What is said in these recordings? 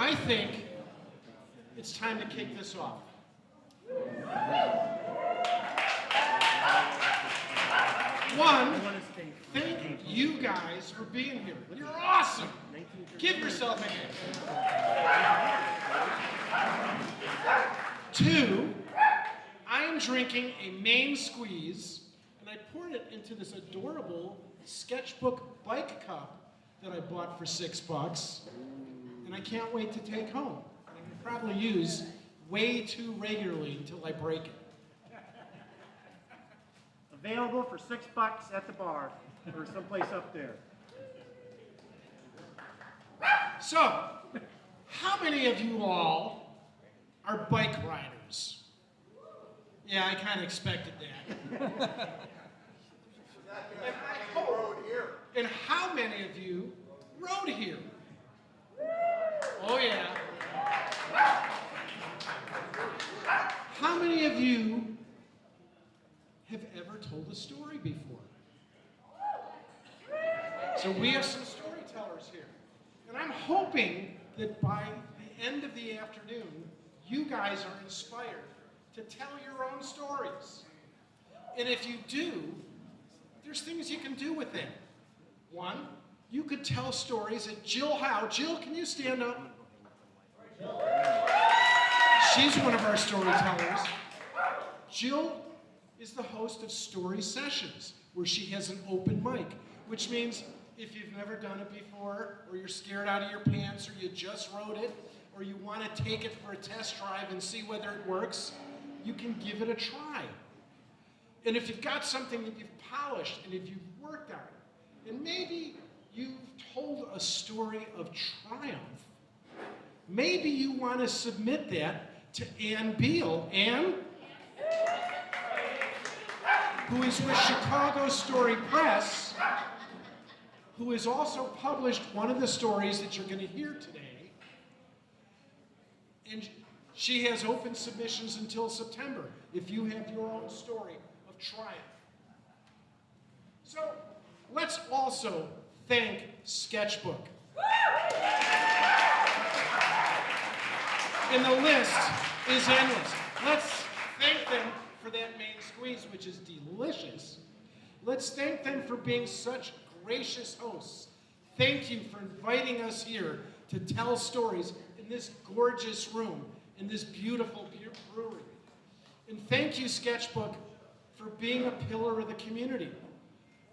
I think it's time to kick this off. One, thank you guys for being here. You're awesome. Give yourself a hand. Two, I am drinking a Maine Squeeze, and I poured it into this adorable Sketchbook bike cup that I bought for $6, and I can't wait to take home. I can probably use way too regularly until I break it. Available for $6 at the bar or someplace up there. So, how many of you all are bike riders? Yeah, I kind of expected that. And how many of you rode here? Oh yeah. How many of you have ever told a story before? So we have some storytellers here. And I'm hoping that by the end of the afternoon, you guys are inspired to tell your own stories. And if you do, there's things you can do with them. One, you could tell stories at Jill Howe. Jill, can you stand up? She's one of our storytellers. Jill is the host of Story Sessions, where she has an open mic, which means if you've never done it before, or you're scared out of your pants, or you just wrote it, or you want to take it for a test drive and see whether it works, you can give it a try. And if you've got something that you've polished, and if you've worked on it, and maybe you've told a story of triumph, maybe you want to submit that to Ann Beal. Ann, who is with Chicago Story Press, who has also published one of the stories that you're going to hear today. And she has open submissions until September if you have your own story of triumph. So let's also thank Sketchbook. And the list is endless. Let's thank them for that Maine Squeeze, which is delicious. Let's thank them for being such gracious hosts. Thank you for inviting us here to tell stories in this gorgeous room, in this beautiful brewery. And thank you, Sketchbook, for being a pillar of the community.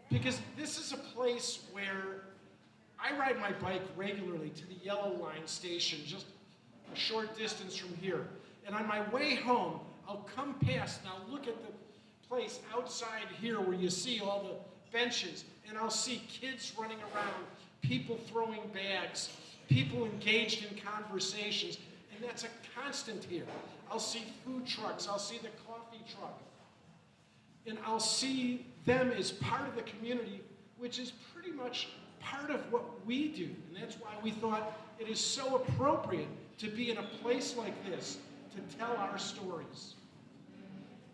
Because this is a place where I ride my bike regularly to the Yellow Line station, just a short distance from here. And on my way home, I'll come past and I'll look at the place outside here where you see all the benches, and I'll see kids running around, people throwing bags, people engaged in conversations, and that's a constant here. I'll see food trucks, I'll see the coffee truck, and I'll see them as part of the community, which is pretty much part of what we do. And that's why we thought it is so appropriate to be in a place like this to tell our stories.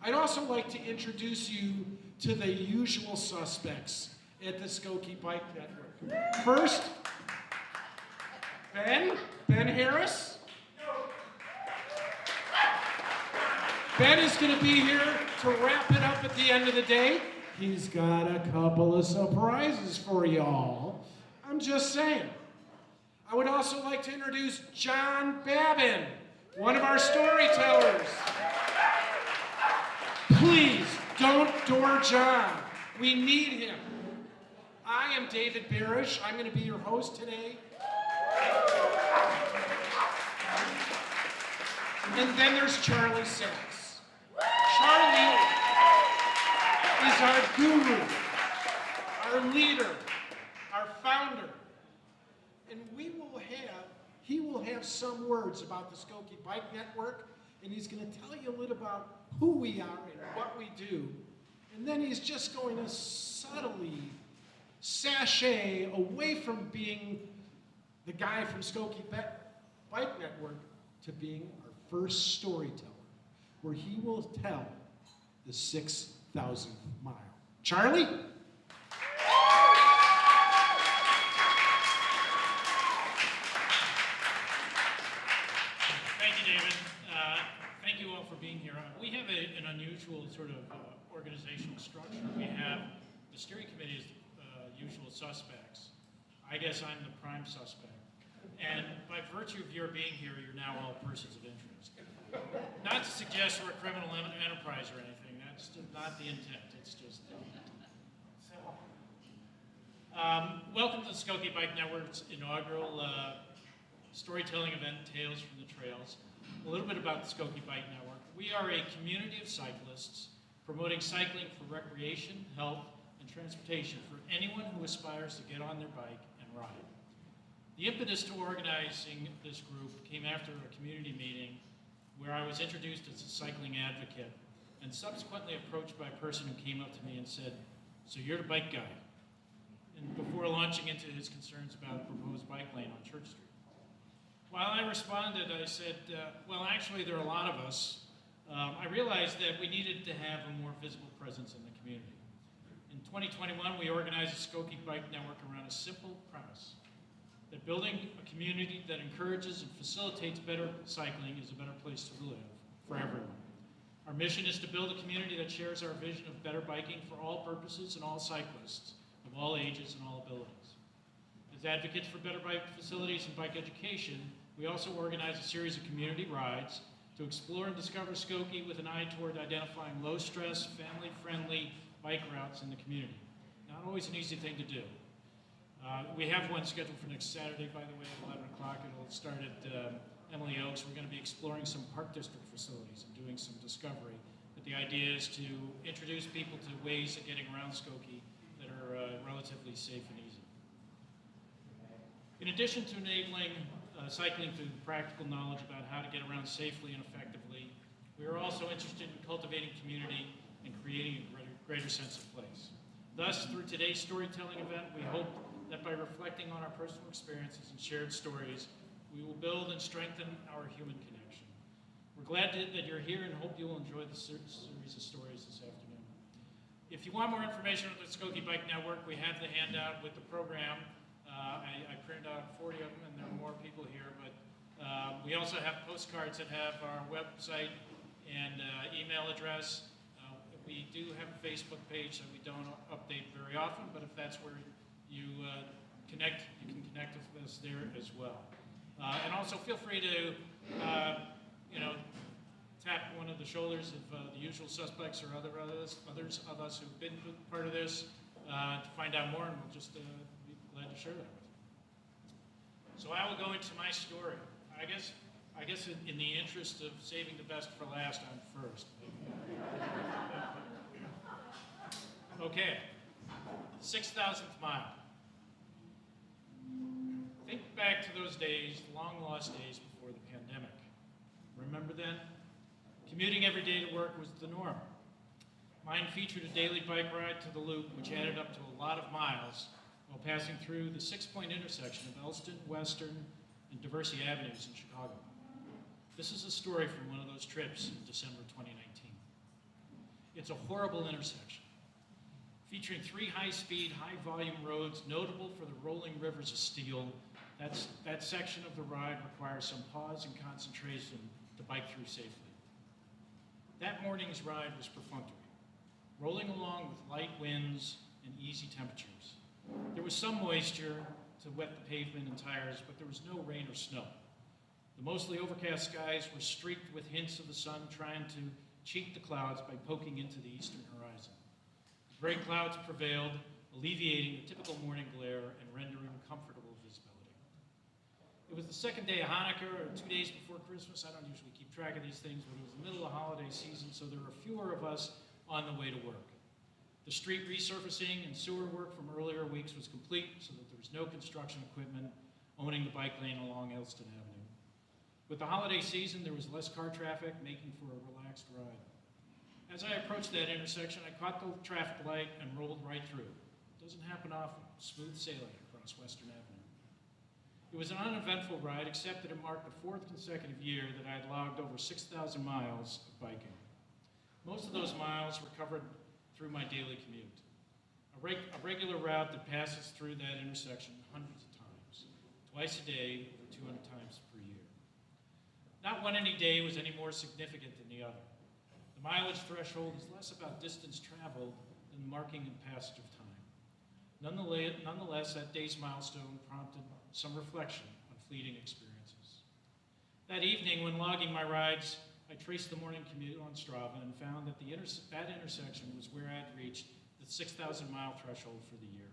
I'd also like to introduce you to the usual suspects at the Skokie Bike Network. First, Ben Harris. Ben is going to be here to wrap it up at the end of the day. He's got a couple of surprises for y'all. I'm just saying. I would also like to introduce John Babin, one of our storytellers. Please don't door John. We need him. I am David Barish. I'm going to be your host today. And then there's Charlie Sachs. Charlie is our guru, our leader, our founder. And he will have some words about the Skokie Bike Network, and he's going to tell you a little about who we are and what we do. And then he's just going to subtly sashay away from being the guy from Skokie Bike Network to being our first storyteller, where he will tell the 6,000th mile. Charlie? David. Thank you all for being here. We have an unusual sort of organizational structure. We have the steering committee is usual suspects. I guess I'm the prime suspect. And by virtue of your being here, you're now all persons of interest. Not to suggest we're a criminal enterprise or anything. That's not the intent. It's just... welcome to the Skokie Bike Network's inaugural storytelling event, Tales from the Trails. A little bit about the Skokie Bike Network. We are a community of cyclists promoting cycling for recreation, health, and transportation for anyone who aspires to get on their bike and ride. The impetus to organizing this group came after a community meeting where I was introduced as a cycling advocate and subsequently approached by a person who came up to me and said, "So you're the bike guy?" And before launching into his concerns about a proposed bike lane on Church Street. While I responded, I said, well, actually, there are a lot of us. I realized that we needed to have a more visible presence in the community. In 2021, we organized a Skokie Bike Network around a simple premise, that building a community that encourages and facilitates better cycling is a better place to live for everyone. Our mission is to build a community that shares our vision of better biking for all purposes and all cyclists of all ages and all abilities. As advocates for better bike facilities and bike education, we also organize a series of community rides to explore and discover Skokie with an eye toward identifying low-stress, family-friendly bike routes in the community. Not always an easy thing to do. We have one scheduled for next Saturday, by the way, at 11 o'clock. It'll start at Emily Oaks. We're going to be exploring some Park District facilities and doing some discovery. But the idea is to introduce people to ways of getting around Skokie that are relatively safe and easy. In addition to enabling cycling through practical knowledge about how to get around safely and effectively, we are also interested in cultivating community and creating a greater sense of place. Thus, through today's storytelling event, we hope that by reflecting on our personal experiences and shared stories, we will build and strengthen our human connection. We're glad that you're here and hope you'll enjoy the series of stories this afternoon. If you want more information on the Skokie Bike Network, we have the handout with the program. I printed out 40 of them, and there are more people here, but we also have postcards that have our website and email address. We do have a Facebook page that we don't update very often, but if that's where you connect, you can connect with us there as well. And also feel free to, tap one of the shoulders of the usual suspects or others of us who've been part of this to find out more, and we'll just be glad to share that with you. So I will go into my story. I guess in the interest of saving the best for last, I'm first. Okay, 6,000th mile. Think back to those days, long lost days before the pandemic. Remember then? Commuting every day to work was the norm. Mine featured a daily bike ride to the Loop, which added up to a lot of miles while passing through the 6-point intersection of Elston, Western, and Diversey Avenues in Chicago. This is a story from one of those trips in December 2019. It's a horrible intersection, featuring 3 high-speed, high-volume roads notable for the rolling rivers of steel. That section of the ride requires some pause and concentration to bike through safely. That morning's ride was perfunctory, rolling along with light winds and easy temperatures. There was some moisture to wet the pavement and tires, but there was no rain or snow. The mostly overcast skies were streaked with hints of the sun trying to cheat the clouds by poking into the eastern horizon. Gray clouds prevailed, alleviating the typical morning glare and rendering comfortable visibility. It was the second day of Hanukkah, or 2 days before Christmas. I don't usually keep track of these things, but it was the middle of the holiday season, so there were fewer of us on the way to work. The street resurfacing and sewer work from earlier weeks was complete, so that there was no construction equipment owning the bike lane along Elston Avenue. With the holiday season, there was less car traffic, making for a relaxed ride. As I approached that intersection, I caught the traffic light and rolled right through. It doesn't happen often, smooth sailing across Western Avenue. It was an uneventful ride, except that it marked the 4th consecutive year that I had logged over 6,000 miles of biking. Most of those miles were covered through my daily commute, a regular route that passes through that intersection hundreds of times, twice a day, over 200 times per year. Not one any day was any more significant than the other. The mileage threshold is less about distance traveled than marking the passage of time. Nonetheless, that day's milestone prompted some reflection on fleeting experiences. That evening, when logging my rides, I traced the morning commute on Strava and found that that intersection was where I had reached the 6,000-mile threshold for the year.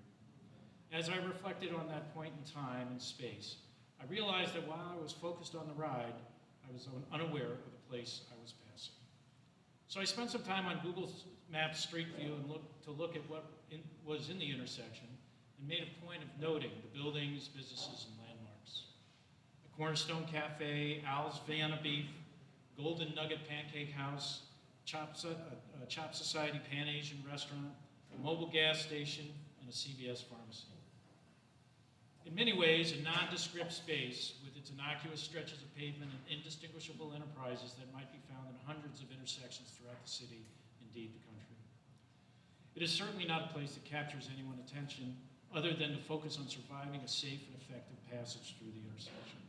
As I reflected on that point in time and space, I realized that while I was focused on the ride, I was unaware of the place I was passing. So I spent some time on Google Maps Street View and look at what was in the intersection and made a point of noting the buildings, businesses, and landmarks. The Cornerstone Cafe, Al's Vienna Beef, Golden Nugget Pancake House, Chop Society Pan-Asian Restaurant, a mobile gas station, and a CVS pharmacy. In many ways, a nondescript space with its innocuous stretches of pavement and indistinguishable enterprises that might be found in hundreds of intersections throughout the city, indeed the country. It is certainly not a place that captures anyone's attention other than to focus on surviving a safe and effective passage through the intersection.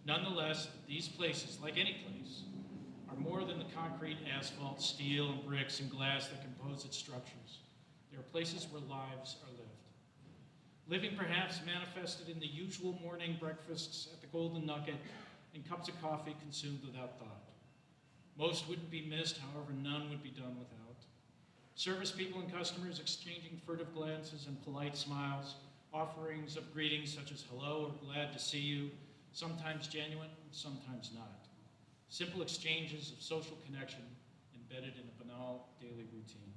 Nonetheless, these places, like any place, are more than the concrete, asphalt, steel, and bricks and glass that compose its structures. They are places where lives are lived. Living perhaps manifested in the usual morning breakfasts at the Golden Nugget and cups of coffee consumed without thought. Most wouldn't be missed, however, none would be done without. Service people and customers exchanging furtive glances and polite smiles, offerings of greetings such as hello or glad to see you, sometimes genuine, sometimes not. Simple exchanges of social connection embedded in a banal daily routine.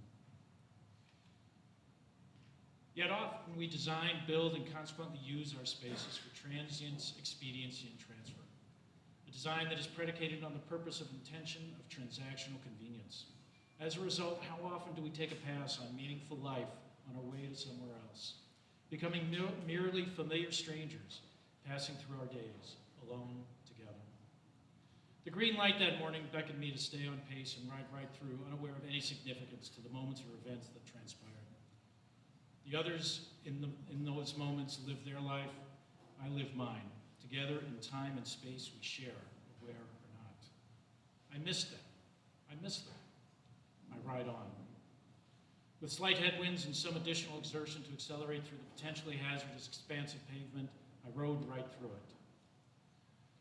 Yet often we design, build, and consequently use our spaces for transience, expediency, and transfer. A design that is predicated on the purpose of intention of transactional convenience. As a result, how often do we take a pass on meaningful life on our way to somewhere else, becoming merely familiar strangers, passing through our days, alone, together? The green light that morning beckoned me to stay on pace and ride right through, unaware of any significance to the moments or events that transpired. The others in those moments live their life, I live mine. Together in time and space we share, aware or not. I miss them. I miss them. I ride on. With slight headwinds and some additional exertion to accelerate through the potentially hazardous expansive pavement, I rode right through it.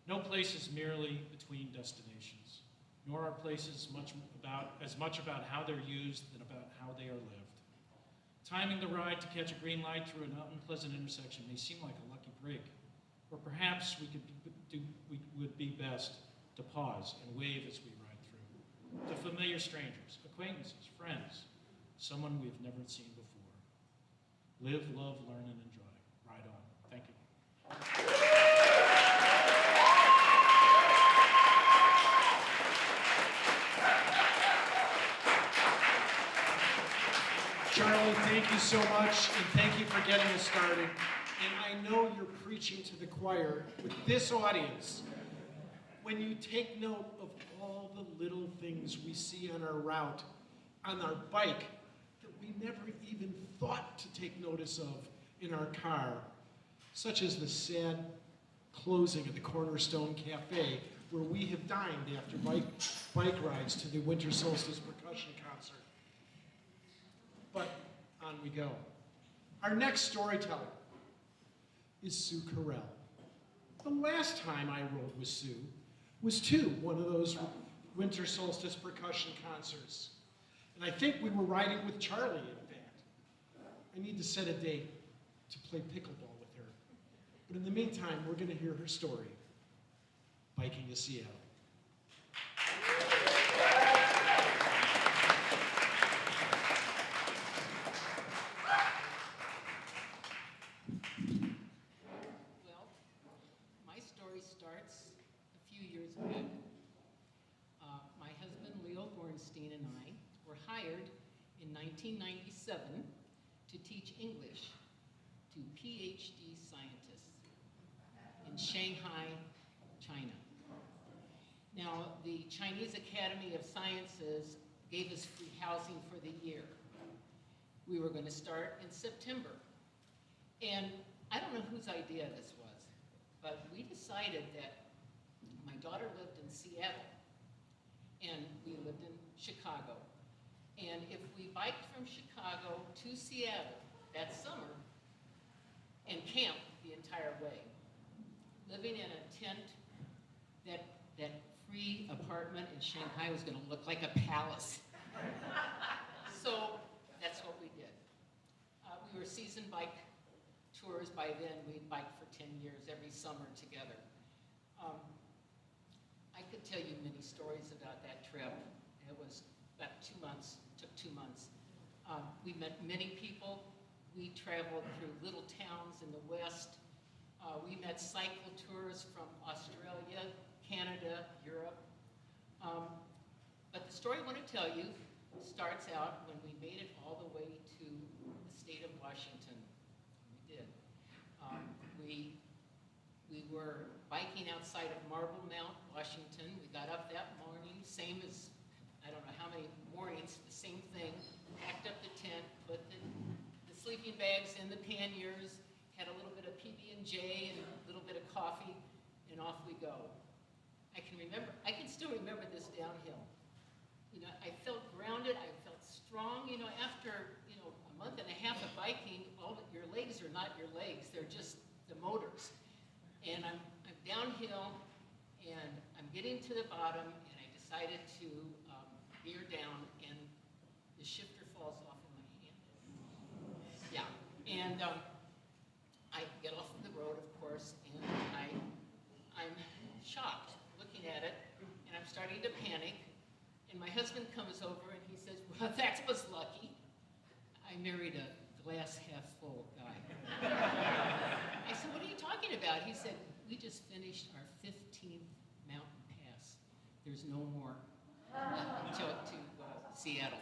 No place is merely between destinations, nor are places as much about how they're used than about how they are lived. Timing the ride to catch a green light through an unpleasant intersection may seem like a lucky break, or perhaps we would be best to pause and wave as we ride through, to familiar strangers, acquaintances, friends, someone we've never seen before. Live, love, learn, and enjoy. Ride on. Thank you. Charlie, thank you so much, and thank you for getting us started. And I know you're preaching to the choir with this audience when you take note of all the little things we see on our route, on our bike, that we never even thought to take notice of in our car, such as the sad closing of the Cornerstone Cafe, where we have dined after bike rides to the Winter Solstice percussion concert. But on we go. Our next storyteller is Sue Carell. The last time I rode with Sue was to one of those Winter Solstice percussion concerts. And I think we were riding with Charlie, in fact. I need to set a date to play pickleball with her. But in the meantime, we're going to hear her story, biking to Seattle. And I were hired in 1997 to teach English to PhD scientists in Shanghai, China. Now, the Chinese Academy of Sciences gave us free housing for the year. We were going to start in September. And I don't know whose idea this was, but we decided that my daughter lived in Seattle, and we lived in Chicago. And if we biked from Chicago to Seattle that summer and camped the entire way, living in a tent, that free apartment in Shanghai was going to look like a palace. So that's what we did. We were seasoned bike tours by then. We'd biked for 10 years every summer together. I could tell you many stories about that trip. It was about 2 months, took 2 months. We met many people. We traveled through little towns in the West. We met cycle tours from Australia, Canada, Europe. But the story I want to tell you starts out when we made it all the way to the state of Washington. We did. We were biking outside of Marble Mount, Washington. We got up that morning, same as, I don't know how many mornings, the same thing. Packed up the tent, put the sleeping bags in the panniers, had a little bit of PB&J and a little bit of coffee, and off we go. I can still remember this downhill. You know, I felt grounded, I felt strong. You know, after, a month and a half of biking, your legs are not your legs, they're just the motors. And I'm downhill, and I'm getting to the bottom, and I decided to veer down, and the shifter falls off in my hand. Yeah, and I get off the road, of course, and I'm shocked looking at it, and I'm starting to panic. And my husband comes over and he says, "Well, that was lucky. I married a glass half full guy." I said, "What are you talking about?" He said, "We just finished our 15th mountain pass. There's no more to Seattle."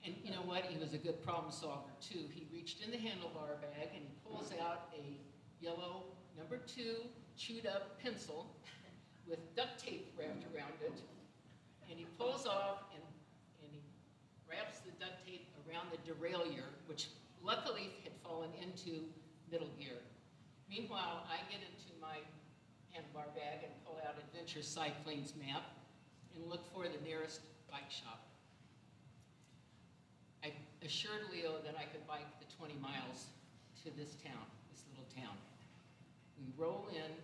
And you know what? He was a good problem solver too. He reached in the handlebar bag and he pulls out a yellow number 2 chewed up pencil with duct tape wrapped around it. And he pulls off and he wraps the duct tape around the derailleur, which luckily had fallen into middle gear. Meanwhile, I get into my handlebar bag and pull out Adventure Cycling's map and look for the nearest bike shop. I assured Leo that I could bike the 20 miles to this town, this little town. We roll in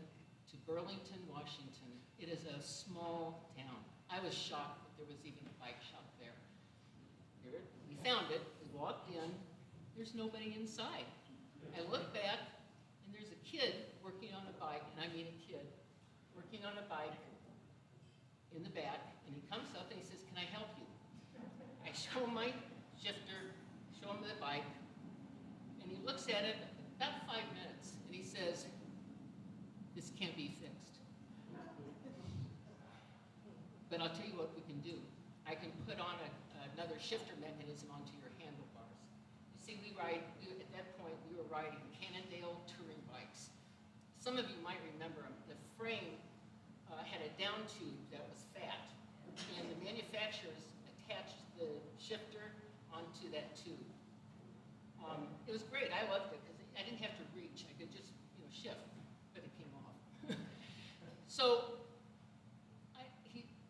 to Burlington, Washington. It is a small town. I was shocked that there was even a bike shop there. We found it, we walked in, there's nobody inside. I look back, and there's a kid working on a bike, and I mean a kid, working on a bike in the back, and he comes up and he says, "Can I help you?" I show him my shifter, show him the bike, and he looks at it about 5 minutes, and he says, "This can't be fixed. But I'll tell you what we can do. I can put on another shifter mechanism onto your handlebars." You see, at that point, we were riding Cannondale touring bikes. Some of you might remember them. The frame had a down tube that was fat, and the manufacturers attached the shifter onto that tube. It was great. I loved it because I didn't have to reach. I could just, shift, but it came off. So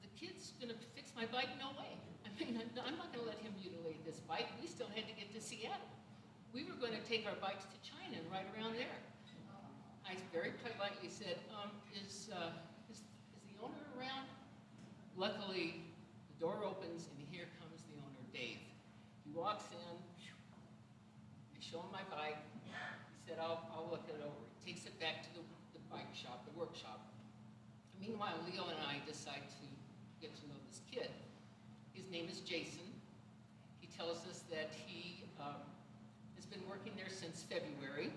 the kid's going to fix my bike? No way. I mean, I'm not going to let him mutilate this bike. We still had to get to Seattle. We were going to take our bikes to China and ride around there. I very politely said, is the owner around? Luckily, the door opens and here comes the owner, Dave. He walks in, I show him my bike. He said, I'll look it over. He takes it back to the bike shop, the workshop. Meanwhile, Leo and I decide to get to know this kid. His name is Jason. He tells us that he has been working there since February.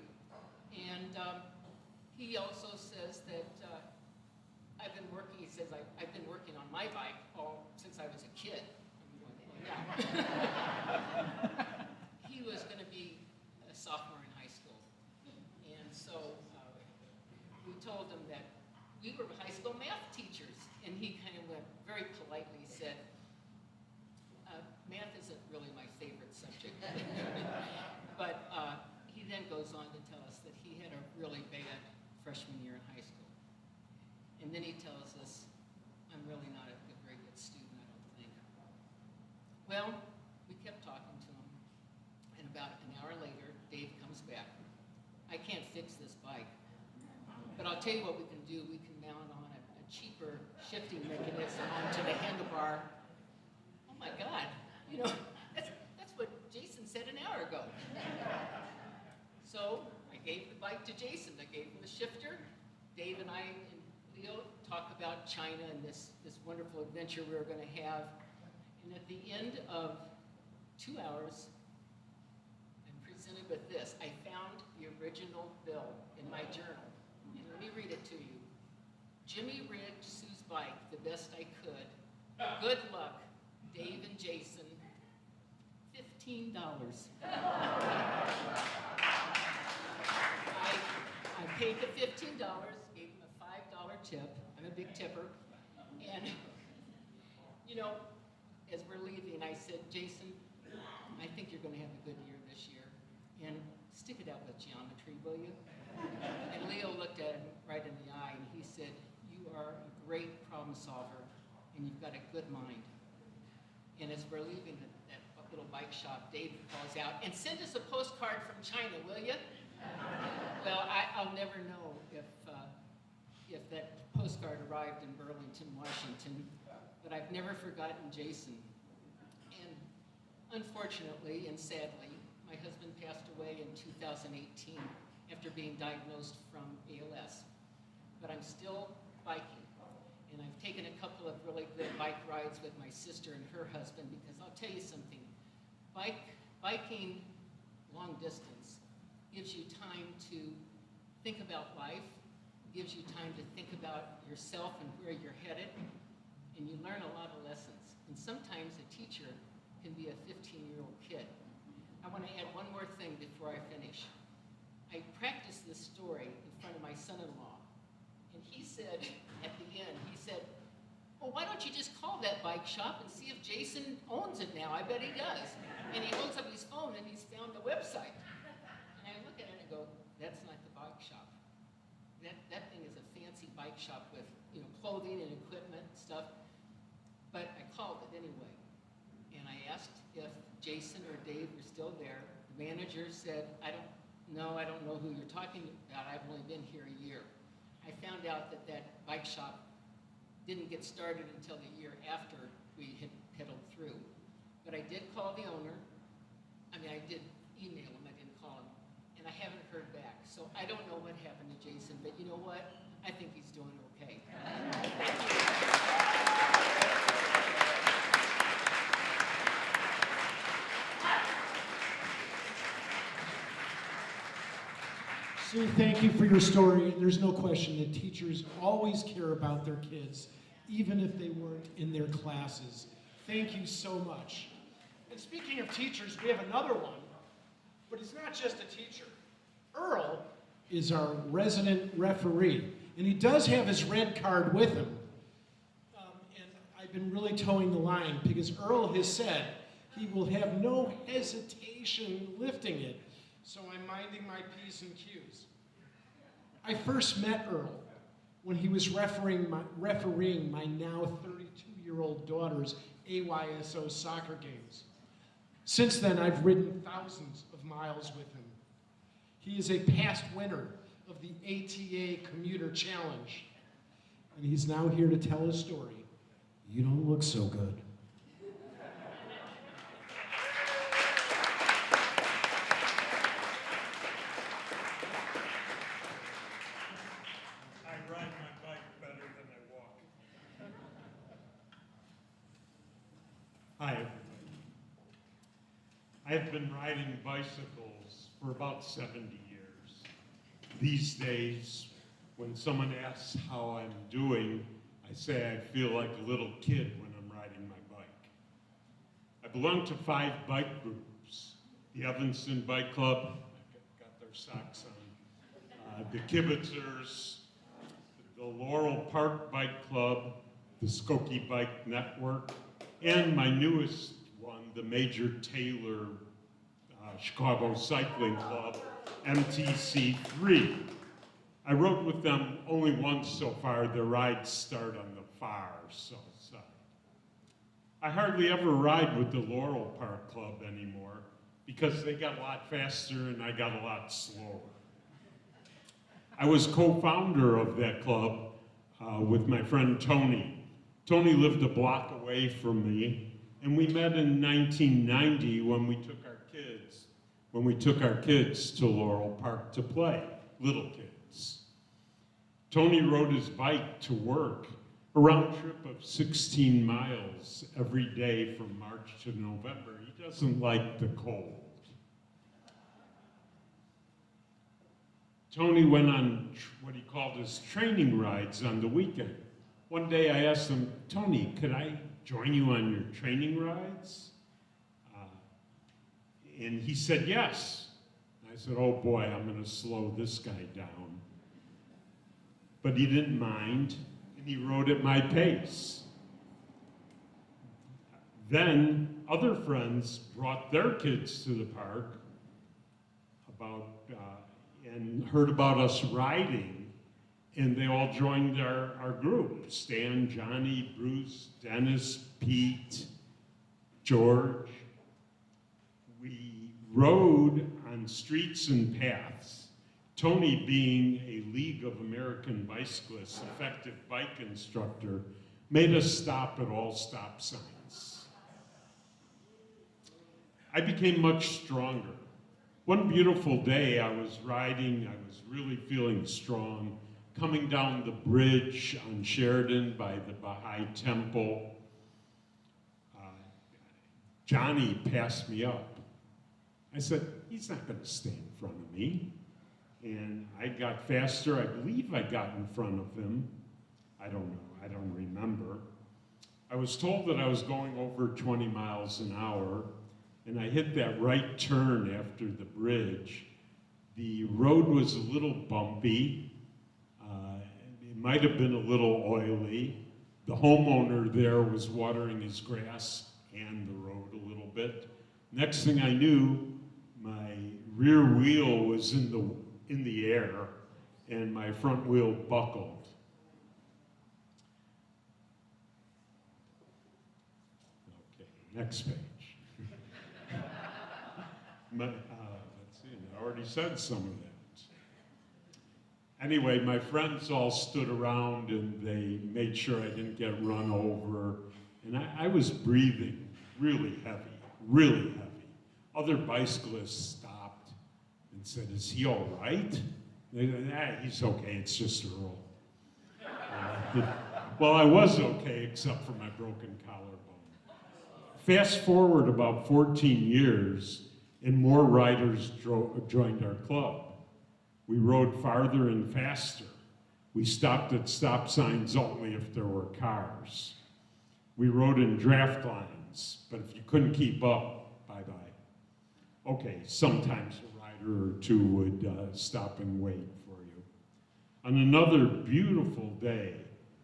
And he also says that I've been working on my bike since I was a kid. I'm going, yeah. He was going to be a sophomore in high school. And so we told him that we were high school math teachers. And he kind of went very politely, said, "Math isn't really my favorite subject." But he then goes on to tell us that he had a really bad freshman year in high school. And then he tells us I'll tell you what we can do. We can mount on a cheaper shifting mechanism onto the handlebar. Oh my God, you know, that's what Jason said an hour ago. So I gave the bike to Jason. I gave him the shifter. Dave and I and Leo talked about China and this wonderful adventure we were going to have. And at the end of 2 hours, I'm presented with this. I found the original bill in my journal. And let me read it to you. Jimmy rigged Sue's bike the best I could. Good luck, Dave and Jason. $15. I paid the $15, gave him a $5 tip. I'm a big tipper. And, you know, as we're leaving, I said, Jason, I think you're going to have a good year this year. And stick it out with geometry, will you? And Leo looked at him right in the eye, and he said, you are a great problem solver, and you've got a good mind. And as we're leaving that little bike shop, Dave calls out, and send us a postcard from China, will you? Well, I'll never know if that postcard arrived in Burlington, Washington, but I've never forgotten Jason. And unfortunately and sadly, my husband passed away in 2018 after being diagnosed from ALS. But I'm still biking, and I've taken a couple of really good bike rides with my sister and her husband, because I'll tell you something, biking long distance gives you time to think about life, gives you time to think about yourself and where you're headed, and you learn a lot of lessons. And sometimes a teacher can be a 15-year-old kid. I want to add one more thing before I finish. I practiced this story in front of my son-in-law, and he said, at the end, he said, well, why don't you just call that bike shop and see if Jason owns it now? I bet he does. And he holds up his phone and he's found the website. And I look at it and go, that's not the bike shop. That thing is a fancy bike shop with, you know, clothing and equipment and stuff. But I called it anyway. And I asked if Jason or Dave were still there. The manager said, I don't know who you're talking about. I've only been here a year. I found out that bike shop didn't get started until the year after we had pedaled through. But I did call the owner. I did email him, I didn't call him. And I haven't heard back. So I don't know what happened to Jason, but you know what? I think he's doing okay. Sue, thank you for your story. There's no question that teachers always care about their kids, even if they weren't in their classes. Thank you so much. And speaking of teachers, we have another one, but he's not just a teacher. Earl is our resident referee, and he does have his red card with him. And I've been really towing the line because Earl has said he will have no hesitation lifting it, so I'm minding my P's and Q's. I first met Earl when he was refereeing my now 32-year-old daughter's AYSO soccer games. Since then, I've ridden thousands of miles with him. He is a past winner of the ATA Commuter Challenge, and he's now here to tell his story. You don't look so good. I ride my bike better than I walk. Hi, everybody. I've been riding bicycles for about 70 years. These days, when someone asks how I'm doing, I say I feel like a little kid when I'm riding my bike. I belong to 5 bike groups. The Evanston Bike Club, got their socks on. The Kibitzers, the Laurel Park Bike Club, the Skokie Bike Network, and my newest one, the Major Taylor Chicago Cycling Club, MTC3. I rode with them only once so far. Their rides start on the far south side. I hardly ever ride with the Laurel Park Club anymore because they got a lot faster and I got a lot slower. I was co-founder of that club with my friend Tony. Tony lived a block away from me, and we met in 1990 when we took our kids to Laurel Park to play, little kids. Tony rode his bike to work, a round trip of 16 miles every day from March to November. He doesn't like the cold. Tony went on what he called his training rides on the weekend. One day I asked him, Tony, could I join you on your training rides? And he said yes. I said, oh boy, I'm gonna slow this guy down. But he didn't mind, and he rode at my pace. Then other friends brought their kids to the park and heard about us riding, and they all joined our group. Stan, Johnny, Bruce, Dennis, Pete, George. We rode on streets and paths. Tony, being a League of American Bicyclists effective bike instructor, made us stop at all stop signs. I became much stronger. One beautiful day I was riding, I was really feeling strong, coming down the bridge on Sheridan by the Baha'i Temple. Johnny passed me up. I said, he's not gonna stay in front of me. And I got faster. I believe I got in front of him. I don't know, I don't remember. I was told that I was going over 20 miles an hour, and I hit that right turn after the bridge. The road was a little bumpy. It might have been a little oily. The homeowner there was watering his grass and the road a little bit. Next thing I knew, my rear wheel was in the air, and my front wheel buckled. Okay, next page. Let's see, I already said some of that. Anyway, my friends all stood around and they made sure I didn't get run over. And I was breathing really heavy, really heavy. Other bicyclists stopped and said, is he all right? They said, he's okay, it's just Earl. Well, I was okay except for my broken collarbone. Fast forward about 14 years, and more riders joined our club. We rode farther and faster. We stopped at stop signs only if there were cars. We rode in draft lines, but if you couldn't keep up, bye-bye. Okay, sometimes a rider or two would stop and wait for you. On another beautiful day,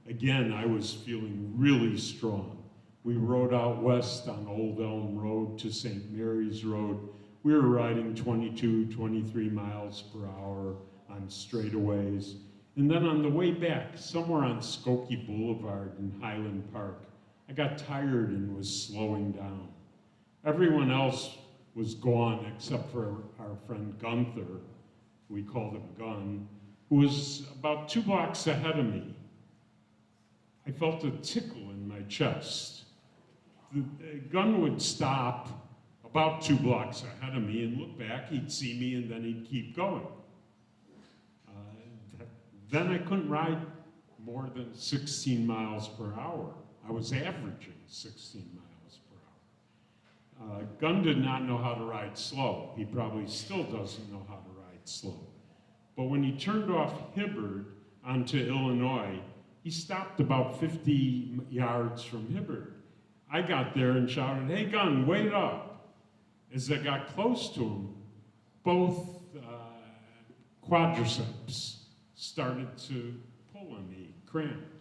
again, I was feeling really strong. We rode out west on Old Elm Road to St. Mary's Road. We were riding 22, 23 miles per hour on straightaways. And then on the way back, somewhere on Skokie Boulevard in Highland Park, I got tired and was slowing down. Everyone else was gone except for our friend Gunther, we called him Gun, who was about 2 blocks ahead of me. I felt a tickle in my chest. The Gun would stop about 2 blocks ahead of me and look back, he'd see me, and then he'd keep going. Then I couldn't ride more than 16 miles per hour. I was averaging 16 miles per hour. Gun did not know how to ride slow. He probably still doesn't know how to ride slow. But when he turned off Hibbard onto Illinois, he stopped about 50 yards from Hibbard. I got there and shouted, hey Gun, wait up. As I got close to him, both quadriceps started to pull on me, cramped.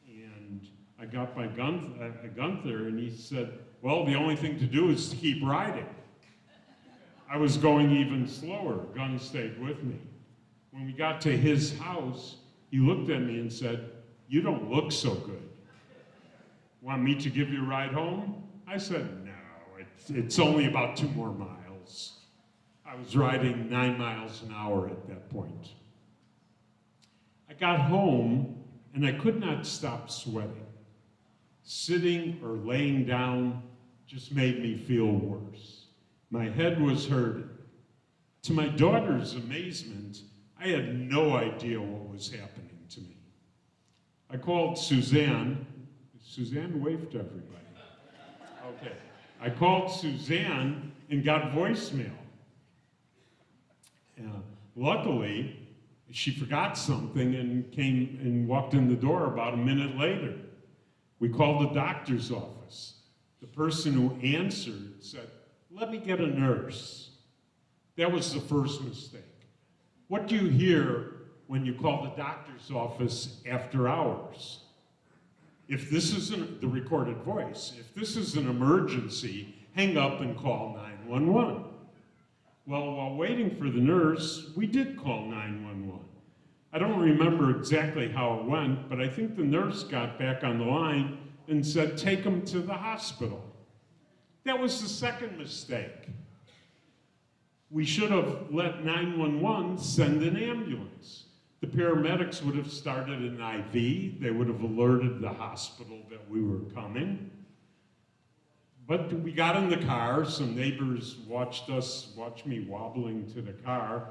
And I got by Gunther and he said, well, the only thing to do is to keep riding. I was going even slower. Gun stayed with me. When we got to his house, he looked at me and said, you don't look so good. Want me to give you a ride home? I said, no, it's only about 2 more miles. I was riding 9 miles an hour at that point. I got home and I could not stop sweating. Sitting or laying down just made me feel worse. My head was hurting. To my daughter's amazement, I had no idea what was happening to me. I called Suzanne. Suzanne waved to everybody. Okay. I called Suzanne and got voicemail. Luckily, she forgot something and came and walked in the door about a minute later. We called the doctor's office. The person who answered said, "Let me get a nurse." That was the first mistake. What do you hear when you call the doctor's office after hours? If this isn't the recorded voice, if this is an emergency, hang up and call 911. Well, while waiting for the nurse, we did call 911. I don't remember exactly how it went, but I think the nurse got back on the line and said, "Take him to the hospital." That was the second mistake. We should have let 911 send an ambulance. The paramedics would have started an IV. They would have alerted the hospital that we were coming. But we got in the car. Some neighbors watched me wobbling to the car.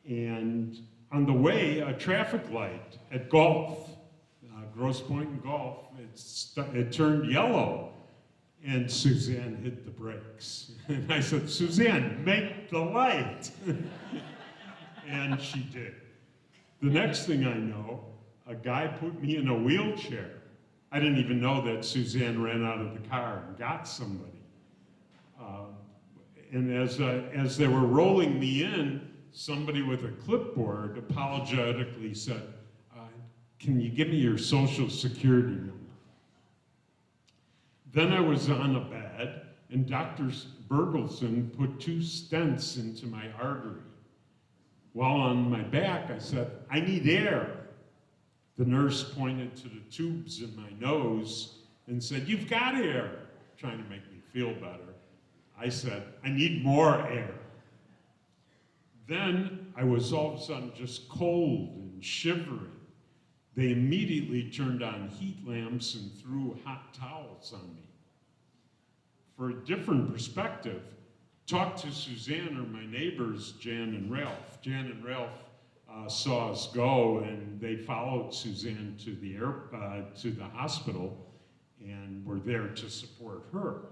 And on the way, a traffic light at Gulf, Grosse Pointe and Gulf, it turned yellow. And Suzanne hit the brakes. And I said, "Suzanne, make the light." And she did. The next thing I know, a guy put me in a wheelchair. I didn't even know that Suzanne ran out of the car and got somebody. And as they were rolling me in, somebody with a clipboard apologetically said, "Can you give me your social security number?" Then I was on a bed, and Dr. Bergelson put 2 stents into my artery. While on my back, I said, "I need air." The nurse pointed to the tubes in my nose and said, "You've got air," trying to make me feel better. I said, "I need more air." Then I was all of a sudden just cold and shivering. They immediately turned on heat lamps and threw hot towels on me. For a different perspective, talk to Suzanne or my neighbors, Jan and Ralph. Jan and Ralph saw us go, and they followed Suzanne to the hospital, and were there to support her.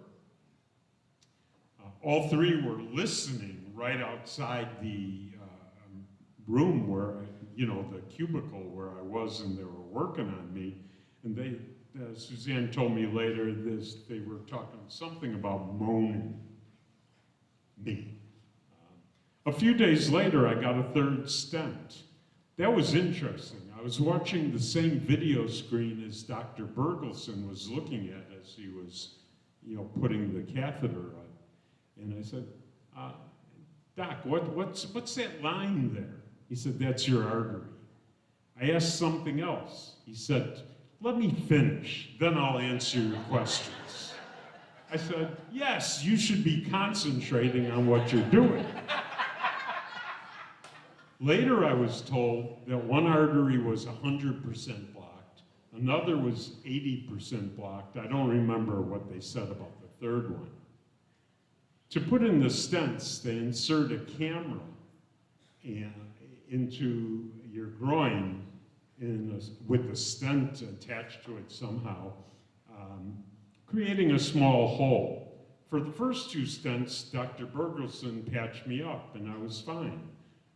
All 3 were listening right outside the room where, the cubicle where I was, and they were working on me. And Suzanne told me later they were talking something about moaning me. A few days later, I got a 3rd stent. That was interesting. I was watching the same video screen as Dr. Bergelson was looking at as he was, putting the catheter on. And I said, "Doc, what's that line there?" He said, "That's your artery." I asked something else. He said, "Let me finish, then I'll answer your questions." I said, "Yes, you should be concentrating on what you're doing." Later, I was told that one artery was 100% blocked, another was 80% blocked. I don't remember what they said about the 3rd one. To put in the stents, they insert a camera into your groin with a stent attached to it somehow, creating a small hole. For the first 2 stents, Dr. Bergelson patched me up, and I was fine.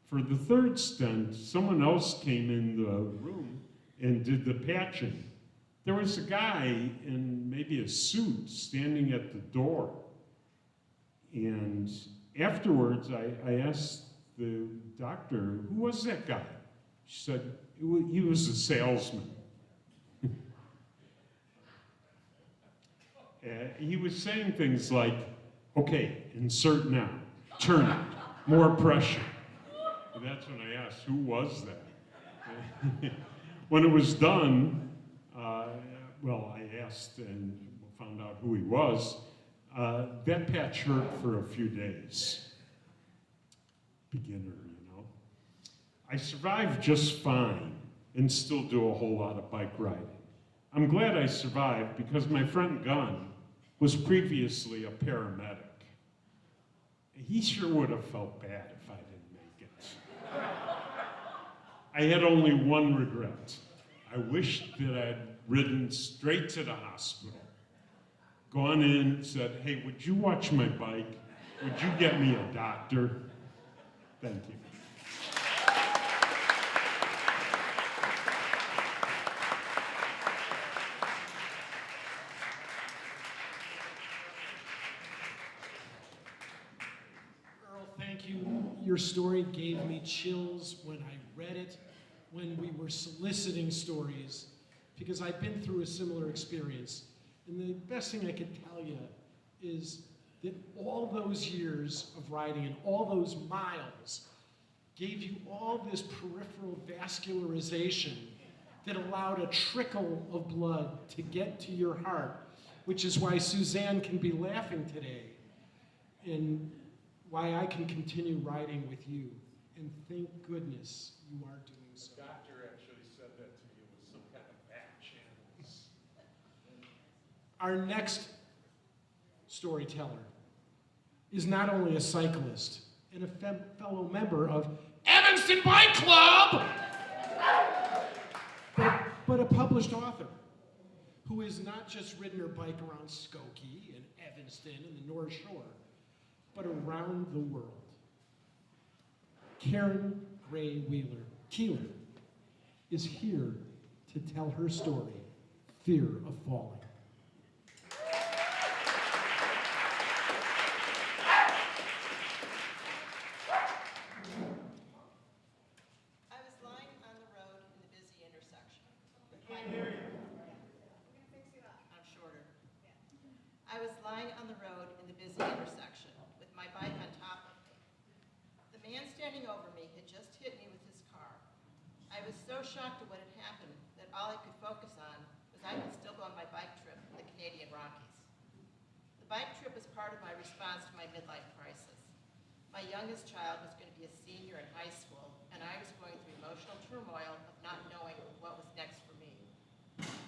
For the 3rd stent, someone else came in the room and did the patching. There was a guy in maybe a suit standing at the door. And afterwards, I asked the doctor, "Who was that guy?" She said, "He was a salesman." He was saying things like, "Okay, insert now, turn it, more pressure." And that's when I asked, "Who was that?" When it was done, I asked and found out who he was. That patch hurt for a few days. Beginner, I survived just fine and still do a whole lot of bike riding. I'm glad I survived because my friend Gunn was previously a paramedic. He sure would have felt bad if I didn't make it. I had only one regret. I wished that I'd ridden straight to the hospital, gone in, said, hey, would you watch my bike? Would you get me a doctor? Thank you. Earl, thank you. Your story gave me chills when I read it, when we were soliciting stories, because I've been through a similar experience. And the best thing I could tell you is that all those years of riding and all those miles gave you all this peripheral vascularization that allowed a trickle of blood to get to your heart, which is why Suzanne can be laughing today and why I can continue riding with you. And thank goodness you are doing so. The doctor actually said that to me with some kind of back channels. Our next storyteller is not only a cyclist and a fellow member of Evanston Bike Club, but a published author who has not just ridden her bike around Skokie and Evanston and the North Shore, but around the world. Karen Gray Keeler is here to tell her story, Fear of Falling. I was lying on the road in the busy intersection. I'm shorter. I was lying on the road in the busy intersection with my bike on top of me. The man standing over me had just hit me with his car. I was so shocked at what had happened that all I could focus on was I could still go on my bike trip in the Canadian Rockies. The bike trip was part of my response to my midlife crisis. My youngest child was going to be a senior in high school, and I was going through emotional turmoil of not knowing what was next for me.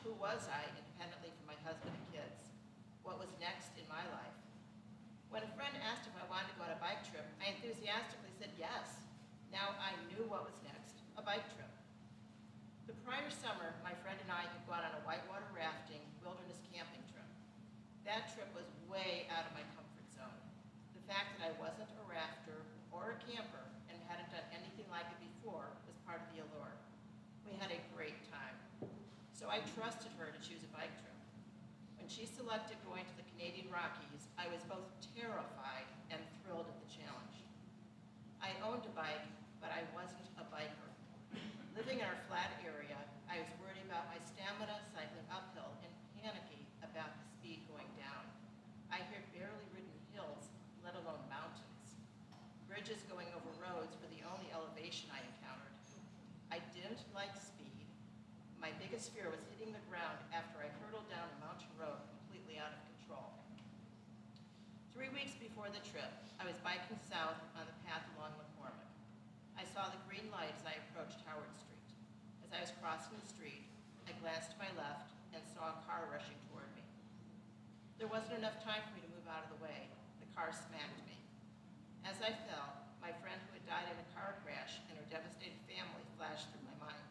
Who was I, independently from my husband and kids? What was next in my life? When a friend asked if I wanted to go on a bike trip, I enthusiastically said yes. Now I knew what was next, a bike trip. The prior summer, my friend and I had gone on a whitewater rafting wilderness camping trip. That trip was way out of my comfort zone. The fact that I wasn't a rafter or a camper and hadn't done anything like it before was part of the allure. We had a great time. So I trusted her to choose a bike trip. When she selected going to the Canadian Rockies, I was both terrified and thrilled at the challenge. I owned a bike, but I wasn't a biker. Living in our flat area, I was worried about my stamina cycling uphill and panicky about the speed going down. I had barely ridden hills, let alone mountains. Bridges going over roads were the only elevation I encountered. I didn't like speed. My biggest fear was hitting the ground after I hurtled down a mountain road completely out of control. 3 weeks before the trip, I was biking south on the path along McCormick. I saw the green light as I approached Howard Street. As I was crossing the street, I glanced to my left and saw a car rushing toward me. There wasn't enough time for me to move out of the way. The car smacked me. As I fell, my friend who had died in a car crash and her devastated family flashed through my mind.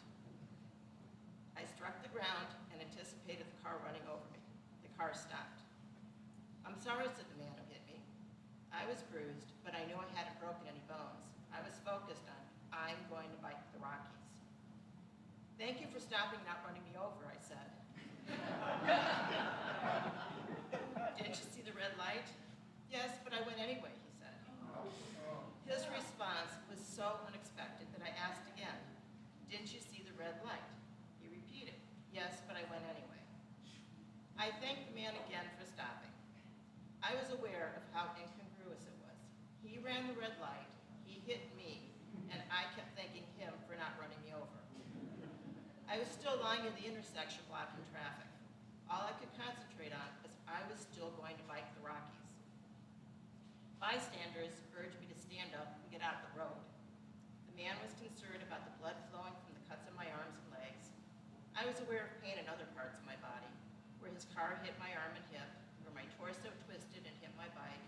I struck the ground and anticipated the car running over me. The car stopped. I'm sorry, said the man who hit me. I was bruised, but I knew I hadn't broken any bones. I was focused on, I'm going to bike the Rockies. Thank you for stopping, not running me over, I said. Didn't you see the red light? Yes, but I went anyway, he said. His response was so unexpected that I asked again, didn't you see the red light? He repeated, yes, but I went anyway. I thanked the man again for stopping. I was aware of how incongruous it was. He ran the red light, he hit me, and I kept thanking him for not running me over. I was still lying in the intersection blocking traffic. All I could concentrate on was I was still going to bike the Rockies. Bystanders urged me to stand up and get out of the road. The man was concerned about the blood flowing from the cuts on my arms and legs. I was aware of pain in other parts of my body, where his car hit my arm and hip, where my torso twisted and hit my bike,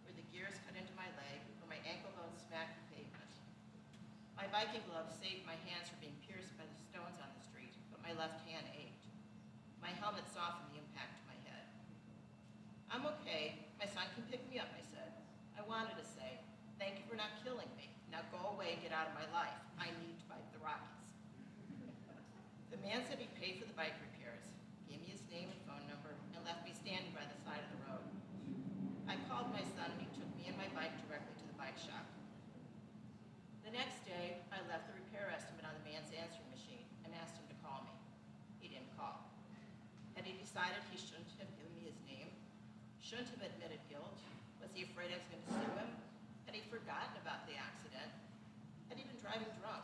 where the gears cut into my leg, where my ankle bone smacked the pavement. My biking glove saved my hands from being pierced by the stones on the street, but my left hand ached. My helmet softened the impact to my head. I'm okay. My son can pick me up, I said. I wanted to say, thank you for not killing me. Now go away and get out of my life. I need to bike the Rockies. The man said he'd pay for the bike repairs, gave me his name and phone number, and left me standing by the side of the road. I called my son and he took me and my bike directly to the bike shop. The next day, I left the repair estimate on the man's answering machine and asked him to call me. He didn't call. Had he decided he shouldn't have given me his name? Shouldn't have admitted guilt? Was he afraid I was going to sue him? Had he forgotten about the accident? Had he been driving drunk?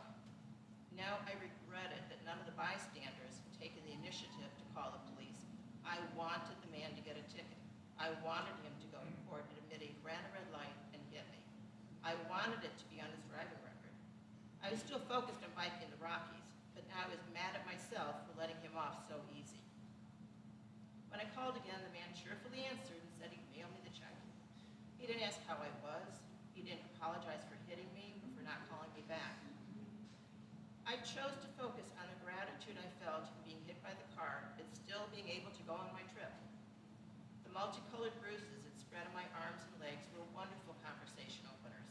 Now I regretted that none of the bystanders had taken the initiative to call the police. I wanted the man to get a ticket. I wanted him to go to court and admit he ran a red light and hit me. I wanted it to be on his driving record. I was still focused on biking the Rockies, but now I was mad at myself for letting him off so easy. When I called again, the man cheerfully answered and said he'd mail me the check. He didn't ask how I was. He didn't apologize for hitting me or for not calling me back. I chose to focus on the gratitude I felt in being hit by the car and still being able to go on my trip. The multicolored bruises that spread on my arms and legs were wonderful conversation openers.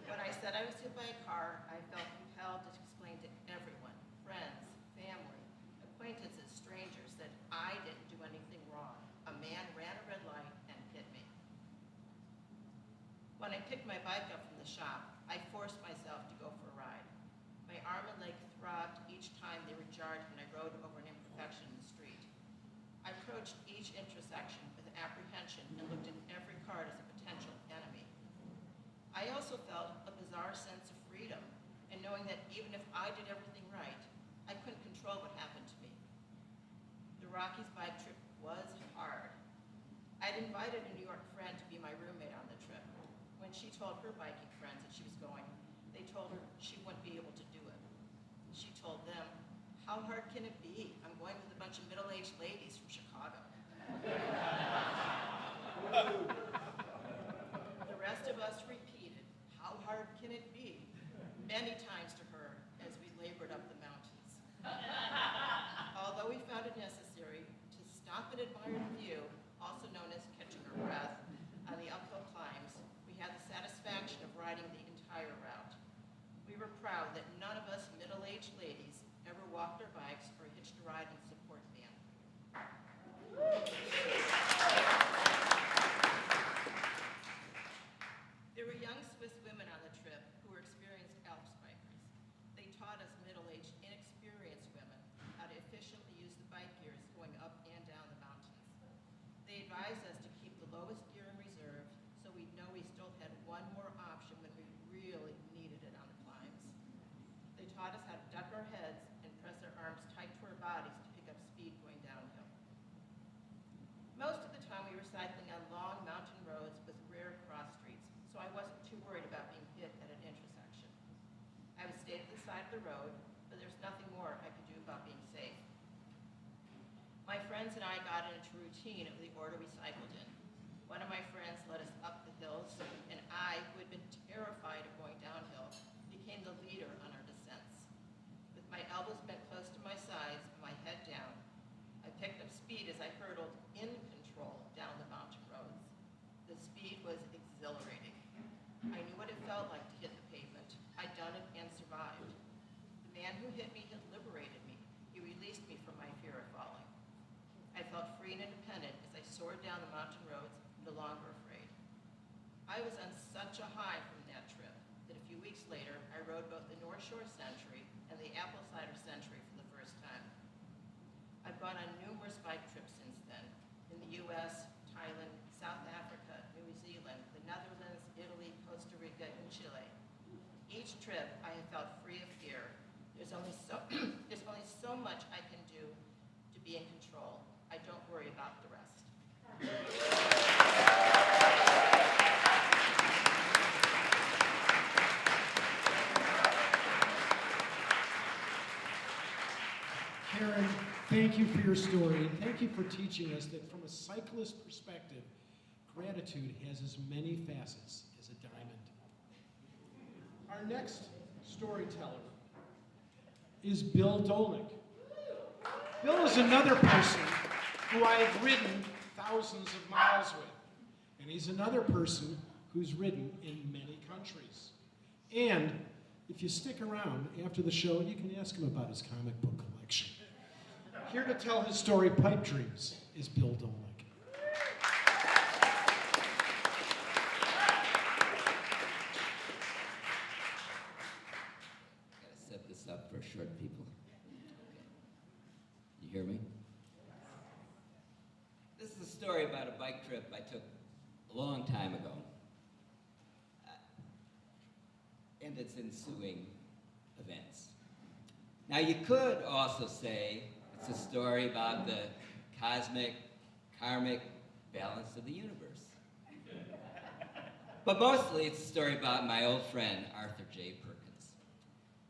When I said I was hit by a car, I felt compelled to explain to everyone, friends, family, acquaintances, strangers, that I didn't do anything wrong. A man ran a red light and hit me. When I picked my bike up from the shop, I forced myself to go for a ride. My arm and leg throbbed each time they were jarred when I rode over an imperfection in the street. I approached each intersection with apprehension and looked at every car as a potential enemy. I also felt a bizarre sense of freedom and knowing that even if I did everything right, I couldn't control what happened to me. The Rockies bike trip was hard. I'd invited a New York friend to be my roommate on the trip. When she told her biking friends that she was going, they told her she wouldn't be able to do it. She told them, how hard can it be? I'm going with a bunch of middle-aged ladies from Chicago. The rest of us repeated, how hard can it be? Many times to her as we labored up the mountains. Although we found it necessary to stop and admire the view, also known as catching our breath, on the uphill climbs, we had the satisfaction of riding the entire route. We were proud that none of us middle-aged ladies ever walked our bikes or hitched a ride in a support van. There were young Swiss women on the trip who were experienced Alps bikers. They taught us middle-aged, inexperienced women how to efficiently use the bike gears going up and down the mountains. They advised us to keep the lowest gear in reserve so we'd know we still had one more option when we really needed it on the climbs. They taught us how to duck our heads and press our arms tight to our bodies to pick up speed going downhill. Most of the time we were cycling on long mountain roads with rare cross streets, so I wasn't too worried about being hit at an intersection. I would stay to the side of the road, but there's nothing more I could do about being safe. My friends and I got into a routine of the order we cycled in. One of my friends led us up the hills, and I, who had been terrified of going downhill, became the leader on our descents. With my elbows bent close to my sides and my head down, I picked up speed as I hurtled in control down the mountain roads. The speed was exhilarating. I knew what it felt like to hit the pavement. I'd done it and survived. The man who hit me had liberated me. He released me from my fear of falling. I felt free and independent as I soared down the mountain roads, no longer afraid. I was on such a high from that trip that a few weeks later, I rode both the North Shore Century and the Apple Cider Century for the first time. I've gone on numerous bike trips since then, in the US, Thailand, South Africa, New Zealand, the Netherlands, Italy, Costa Rica, and Chile. Each trip, I have felt free of fear. There's only so much I can do to be in control. I don't worry about the rest. Karen, thank you for your story, and thank you for teaching us that from a cyclist perspective, gratitude has as many facets as a diamond. Our next storyteller is Bill Dolnick. Bill is another person who I have ridden thousands of miles with, and he's another person who's ridden in many countries. And if you stick around after the show, you can ask him about his comic book collection. Here to tell his story, Pipe Dreams, is Bill Dolnick. Gotta set this up for short people. You hear me? This is a story about a bike trip I took a long time ago. And its ensuing events. Now you could also say it's a story about the cosmic, karmic balance of the universe. But mostly it's a story about my old friend, Arthur J. Perkins.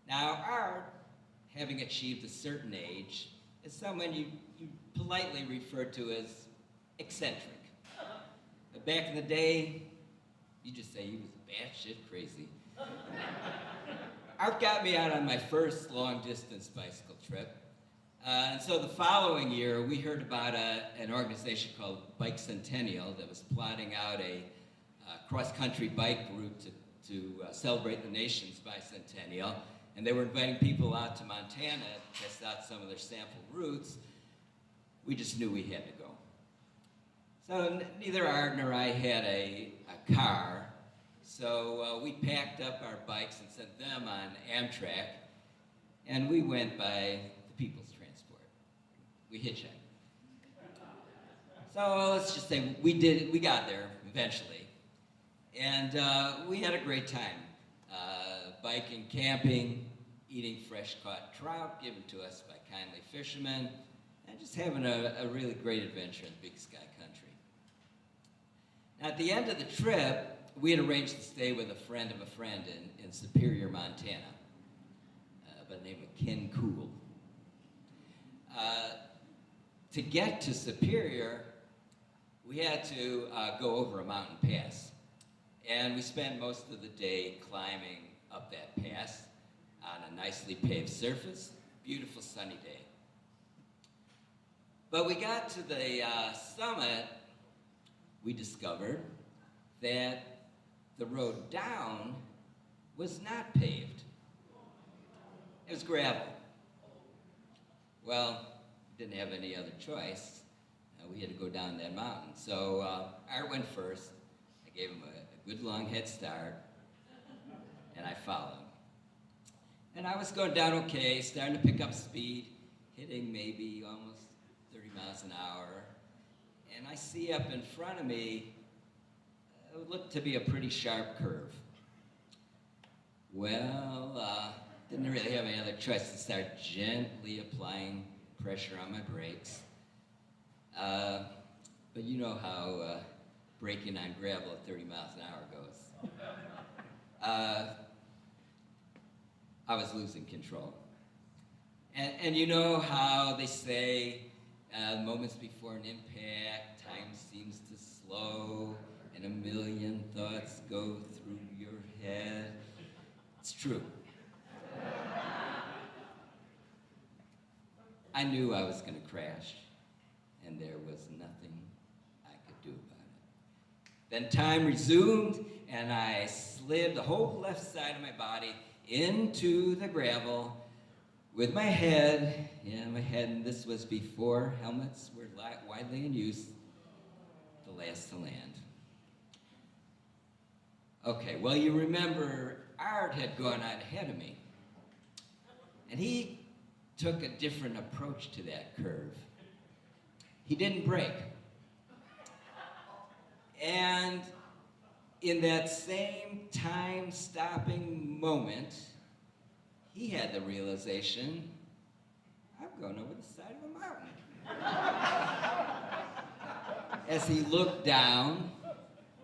Now Art, having achieved a certain age, is someone you politely refer to as eccentric. But back in the day, you just say he was batshit crazy. Art got me out on my first long-distance bicycle trip. And so the following year, we heard about an organization called Bike Centennial that was plotting out a cross-country bike route to celebrate the nation's bicentennial. And they were inviting people out to Montana to test out some of their sample routes. We just knew we had to go. So neither Art nor I had a car. So we packed up our bikes and sent them on Amtrak, and we went by the People's Transport. We hitchhiked. So let's just say we got there eventually, and we had a great time. Biking, camping, eating fresh caught trout given to us by kindly fishermen, and just having a really great adventure in Big Sky Country. Now at the end of the trip, we had arranged to stay with a friend of a friend in Superior, Montana, by the name of Ken Cool. To get to Superior, we had to go over a mountain pass. And we spent most of the day climbing up that pass on a nicely paved surface, beautiful sunny day. But we got to the summit, we discovered that the road down was not paved. It was gravel. Well, didn't have any other choice. We had to go down that mountain. So Art went first. I gave him a good long head start, and I followed. And I was going down okay, starting to pick up speed, hitting maybe almost 30 miles an hour. And I see up in front of me, it looked to be a pretty sharp curve. Well, didn't really have any other choice to start gently applying pressure on my brakes. But you know how braking on gravel at 30 miles an hour goes. I was losing control. And you know how they say moments before an impact, time seems to slow, and a million thoughts go through your head. It's true. I knew I was going to crash, and there was nothing I could do about it. Then time resumed, and I slid the whole left side of my body into the gravel with my head, and this was before helmets were widely in use, the last to land. Okay, well, you remember Art had gone on ahead of me, and he took a different approach to that curve. He didn't brake. And in that same time-stopping moment, he had the realization, I'm going over the side of a mountain. As he looked down,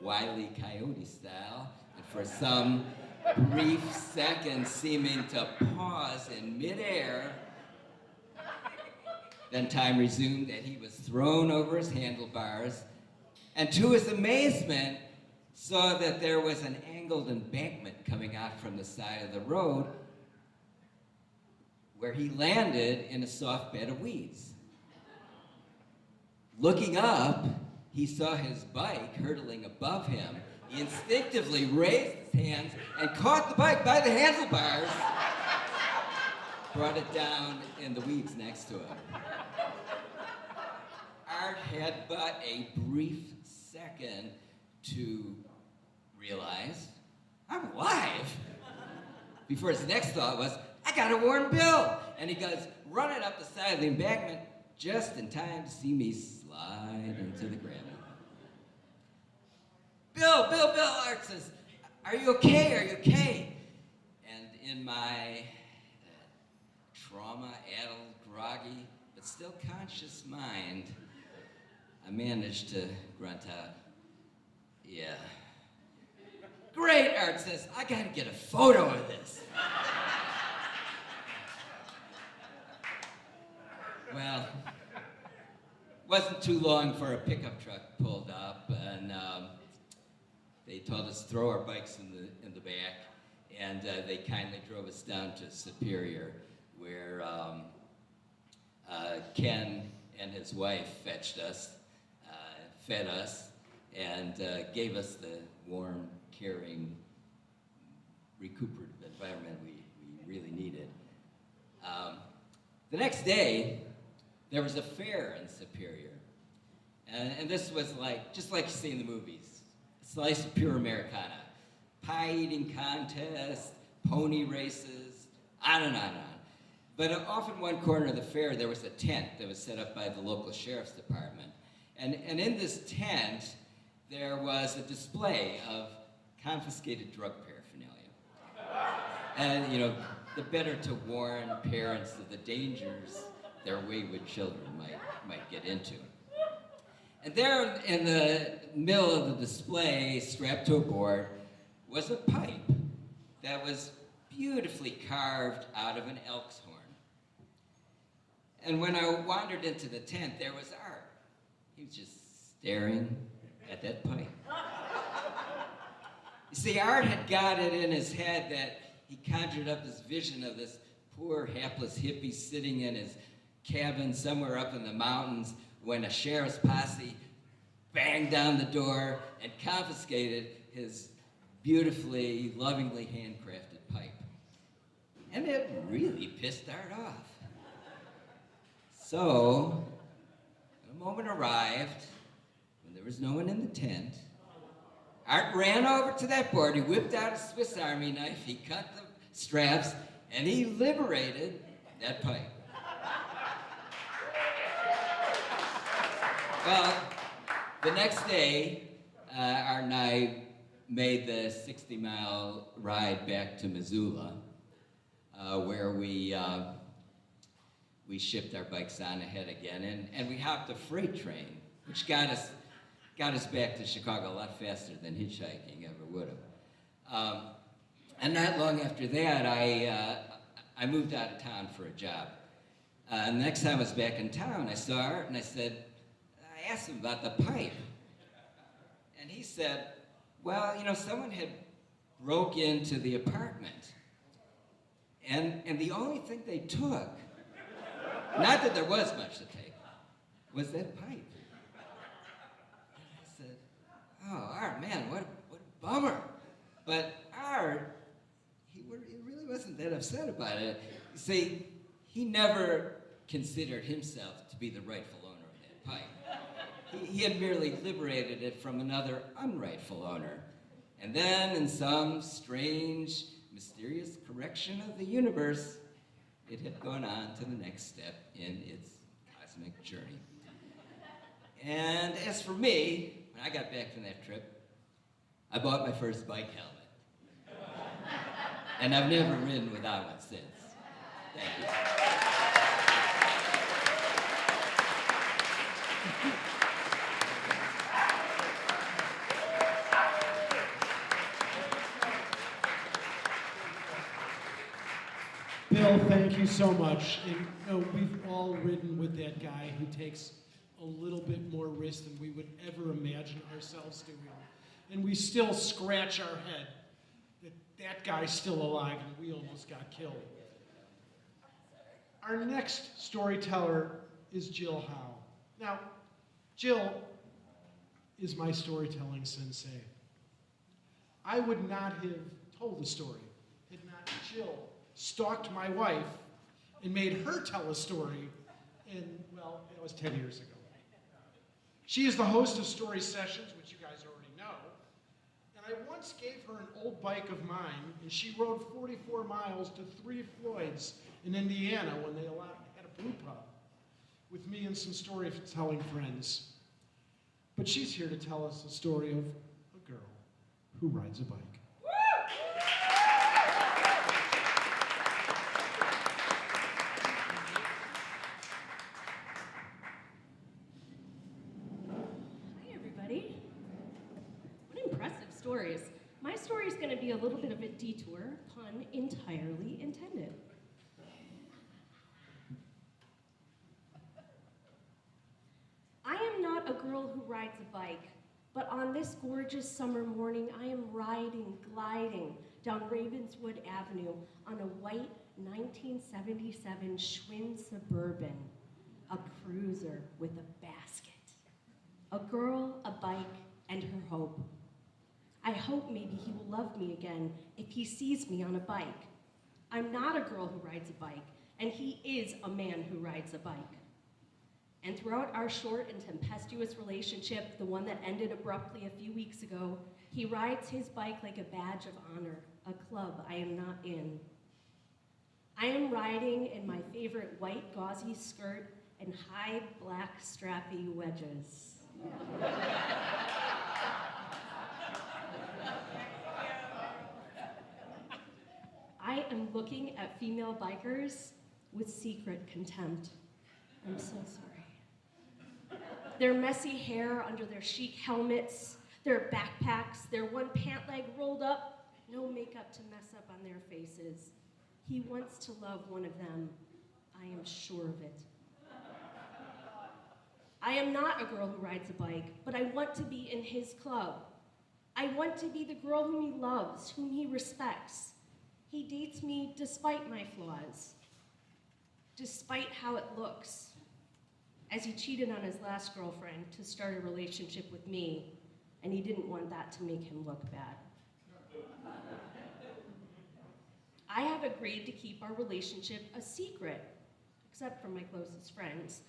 Wile E. Coyote style, and for some brief seconds seeming to pause in midair, Then time resumed, and he was thrown over his handlebars, and to his amazement, saw that there was an angled embankment coming out from the side of the road where he landed in a soft bed of weeds. Looking up, he saw his bike hurtling above him. He instinctively raised his hands and caught the bike by the handlebars, brought it down in the weeds next to him. Art had but a brief second to realize, I'm alive. Before his next thought was, I gotta warn Bill. And he goes running up the side of the embankment just in time to see me slide into the gravity. Bill, Art says, are you okay? Are you okay? And in my trauma-addled, groggy, but still conscious mind, I managed to grunt out, yeah. Great, Art says, I gotta get a photo of this. Well, wasn't too long for a pickup truck pulled up, and they told us to throw our bikes in the back, and they kindly drove us down to Superior, where Ken and his wife fetched us, fed us, and gave us the warm, caring, recuperative environment we really needed. The next day, there was a fair in Superior. And this was just like you see in the movies. A slice of pure Americana. Pie eating contest, pony races, on and on and on. But off in one corner of the fair, there was a tent that was set up by the local sheriff's department. And in this tent, there was a display of confiscated drug paraphernalia. And, the better to warn parents of the dangers their wayward children might get into. And there in the middle of the display, strapped to a board, was a pipe that was beautifully carved out of an elk's horn. And when I wandered into the tent, there was Art. He was just staring at that pipe. You see, Art had got it in his head that he conjured up this vision of this poor, hapless hippie sitting in his cabin somewhere up in the mountains when a sheriff's posse banged down the door and confiscated his beautifully, lovingly handcrafted pipe. And it really pissed Art off. So, a moment arrived when there was no one in the tent. Art ran over to that board, he whipped out a Swiss Army knife, he cut the straps, and he liberated that pipe. Well, the next day, Art and I made the 60-mile ride back to Missoula, where we shipped our bikes on ahead again, and we hopped a freight train, which got us back to Chicago a lot faster than hitchhiking ever would have. And not long after that, I moved out of town for a job. The next time I was back in town, I saw Art, and I asked him about the pipe. And he said, well, someone had broke into the apartment. And the only thing they took, not that there was much to take, was that pipe. And I said, oh, Art, man, what a bummer. But Art, he really wasn't that upset about it. You see, he never considered himself to be the rightful owner of that pipe. He had merely liberated it from another unrightful owner. And then, in some strange, mysterious correction of the universe, it had gone on to the next step in its cosmic journey. And as for me, when I got back from that trip, I bought my first bike helmet. And I've never ridden without one since. Thank you. Bill, Jill, thank you so much. And we've all ridden with that guy who takes a little bit more risk than we would ever imagine ourselves doing. And we still scratch our head that that guy's still alive and we almost got killed. Our next storyteller is Jill Howe. Now, Jill is my storytelling sensei. I would not have told the story had not Jill stalked my wife and made her tell a story well, it was 10 years ago. She is the host of Story Sessions, which you guys already know, and I once gave her an old bike of mine, and she rode 44 miles to 3 Floyds in Indiana when they had a brew pub with me and some storytelling friends. But she's here to tell us the story of a girl who rides a bike. Hi, everybody. What impressive stories. My story is going to be a little bit of a detour, pun entirely intended. I am not a girl who rides a bike, but on this gorgeous summer morning, I am gliding down Ravenswood Avenue on a white 1977 Schwinn Suburban, a cruiser with a basket. A girl, a bike, and her hope. I hope maybe he will love me again if he sees me on a bike. I'm not a girl who rides a bike, and he is a man who rides a bike. And throughout our short and tempestuous relationship, the one that ended abruptly a few weeks ago, he rides his bike like a badge of honor, a club I am not in. I am riding in my favorite white gauzy skirt and high black strappy wedges. I am looking at female bikers with secret contempt. I'm so sorry. Their messy hair under their chic helmets, their backpacks, their one pant leg rolled up, no makeup to mess up on their faces. He wants to love one of them. I am sure of it. I am not a girl who rides a bike, but I want to be in his club. I want to be the girl whom he loves, whom he respects. He dates me despite my flaws, despite how it looks, as he cheated on his last girlfriend to start a relationship with me, and he didn't want that to make him look bad. I have agreed to keep our relationship a secret, except for my closest friends.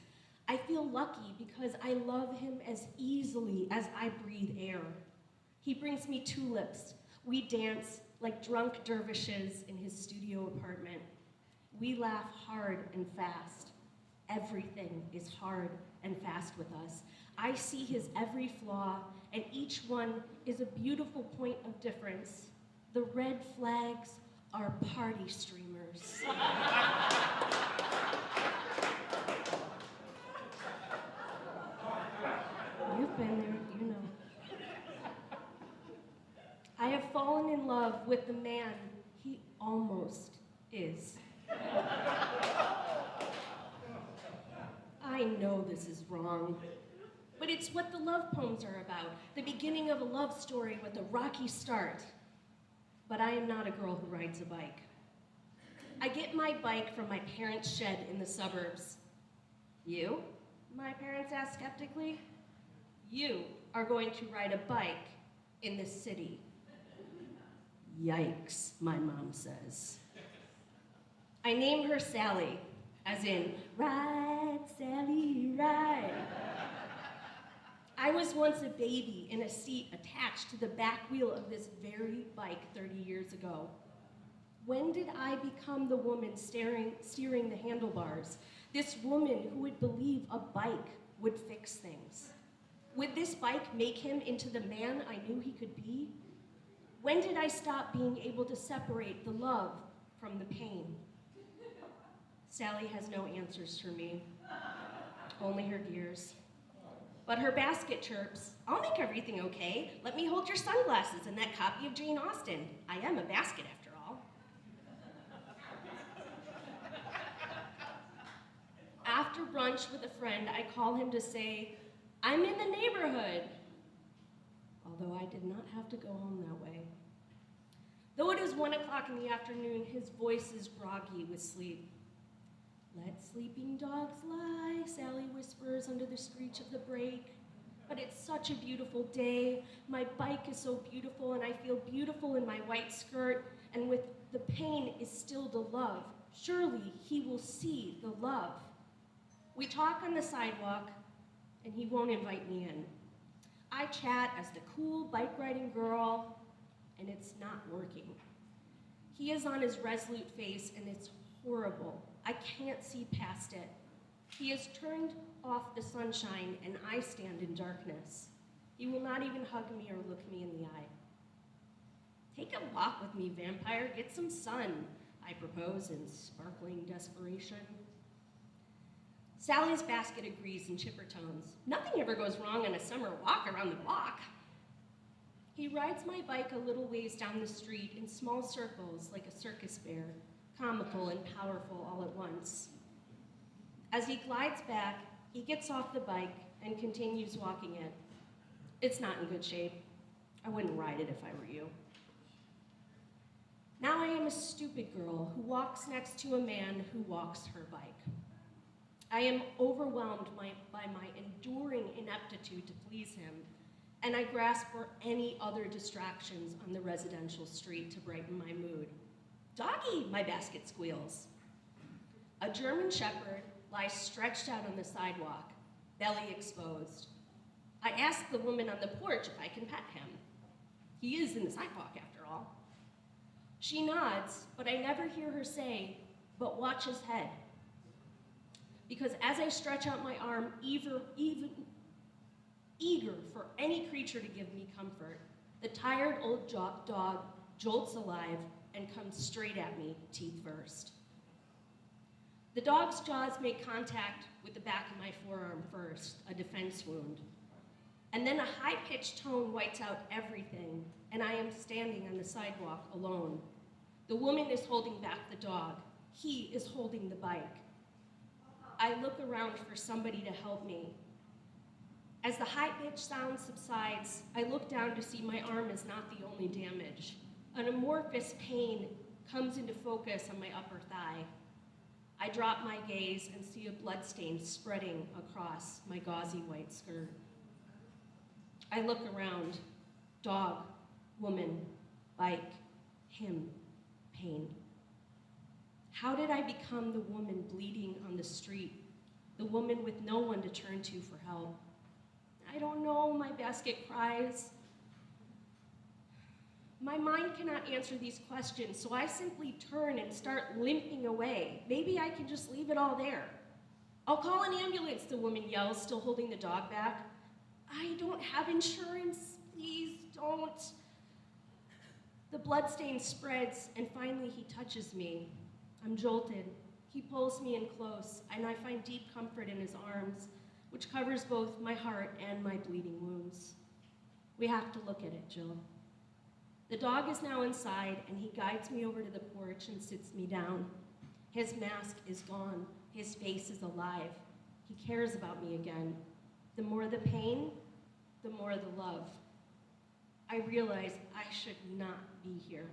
I feel lucky because I love him as easily as I breathe air. He brings me tulips. We dance like drunk dervishes in his studio apartment. We laugh hard and fast. Everything is hard and fast with us. I see his every flaw, and each one is a beautiful point of difference. The red flags are party streamers. You've been there, you know. I have fallen in love with the man he almost is. I know this is wrong, but it's what the love poems are about, the beginning of a love story with a rocky start. But I am not a girl who rides a bike. I get my bike from my parents' shed in the suburbs. You? My parents asked skeptically. You are going to ride a bike in this city. Yikes, my mom says. I name her Sally, as in, ride, Sally, ride. I was once a baby in a seat attached to the back wheel of this very bike 30 years ago. When did I become the woman steering the handlebars? This woman who would believe a bike would fix things. Would this bike make him into the man I knew he could be? When did I stop being able to separate the love from the pain? Sally has no answers for me, only her gears. But her basket chirps, I'll make everything okay. Let me hold your sunglasses and that copy of Jane Austen. I am a basket after all. After brunch with a friend, I call him to say, "I'm in the neighborhood," although I did not have to go home that way. Though it is 1 o'clock in the afternoon, his voice is groggy with sleep. "Let sleeping dogs lie," Sally whispers under the screech of the brake. "But it's such a beautiful day. My bike is so beautiful, and I feel beautiful in my white skirt, and with the pain is still the love. Surely he will see the love." We talk on the sidewalk, and he won't invite me in. I chat as the cool bike riding girl, and it's not working. He is on his resolute face, and it's horrible. I can't see past it. He has turned off the sunshine, and I stand in darkness. He will not even hug me or look me in the eye. "Take a walk with me, vampire. Get some sun," I propose in sparkling desperation. Sally's basket agrees in chipper tones. "Nothing ever goes wrong on a summer walk around the block." He rides my bike a little ways down the street in small circles like a circus bear, comical and powerful all at once. As he glides back, he gets off the bike and continues walking it. It's not in good shape. I wouldn't ride it if I were you. Now I am a stupid girl who walks next to a man who walks her bike. I am overwhelmed by my enduring ineptitude to please him, and I grasp for any other distractions on the residential street to brighten my mood. "Doggy," my basket squeals. A German shepherd lies stretched out on the sidewalk, belly exposed. I ask the woman on the porch if I can pet him. He is in the sidewalk, after all. She nods, but I never hear her say, "But watch his head." Because as I stretch out my arm, eager for any creature to give me comfort, the tired old dog jolts alive and comes straight at me, teeth first. The dog's jaws make contact with the back of my forearm first, a defense wound. And then a high-pitched tone whites out everything, and I am standing on the sidewalk alone. The woman is holding back the dog. He is holding the bike. I look around for somebody to help me. As the high-pitched sound subsides, I look down to see my arm is not the only damage. An amorphous pain comes into focus on my upper thigh. I drop my gaze and see a bloodstain spreading across my gauzy white skirt. I look around. Dog, woman, bike, him, pain. How did I become the woman bleeding on the street? The woman with no one to turn to for help? I don't know, my basket cries. My mind cannot answer these questions, so I simply turn and start limping away. Maybe I can just leave it all there. "I'll call an ambulance," the woman yells, still holding the dog back. "I don't have insurance, please don't." The bloodstain spreads, and finally he touches me. I'm jolted. He pulls me in close, and I find deep comfort in his arms, which covers both my heart and my bleeding wounds. We have to look at it, Jill. The dog is now inside, and he guides me over to the porch and sits me down. His mask is gone. His face is alive. He cares about me again. The more the pain, the more the love. I realize I should not be here.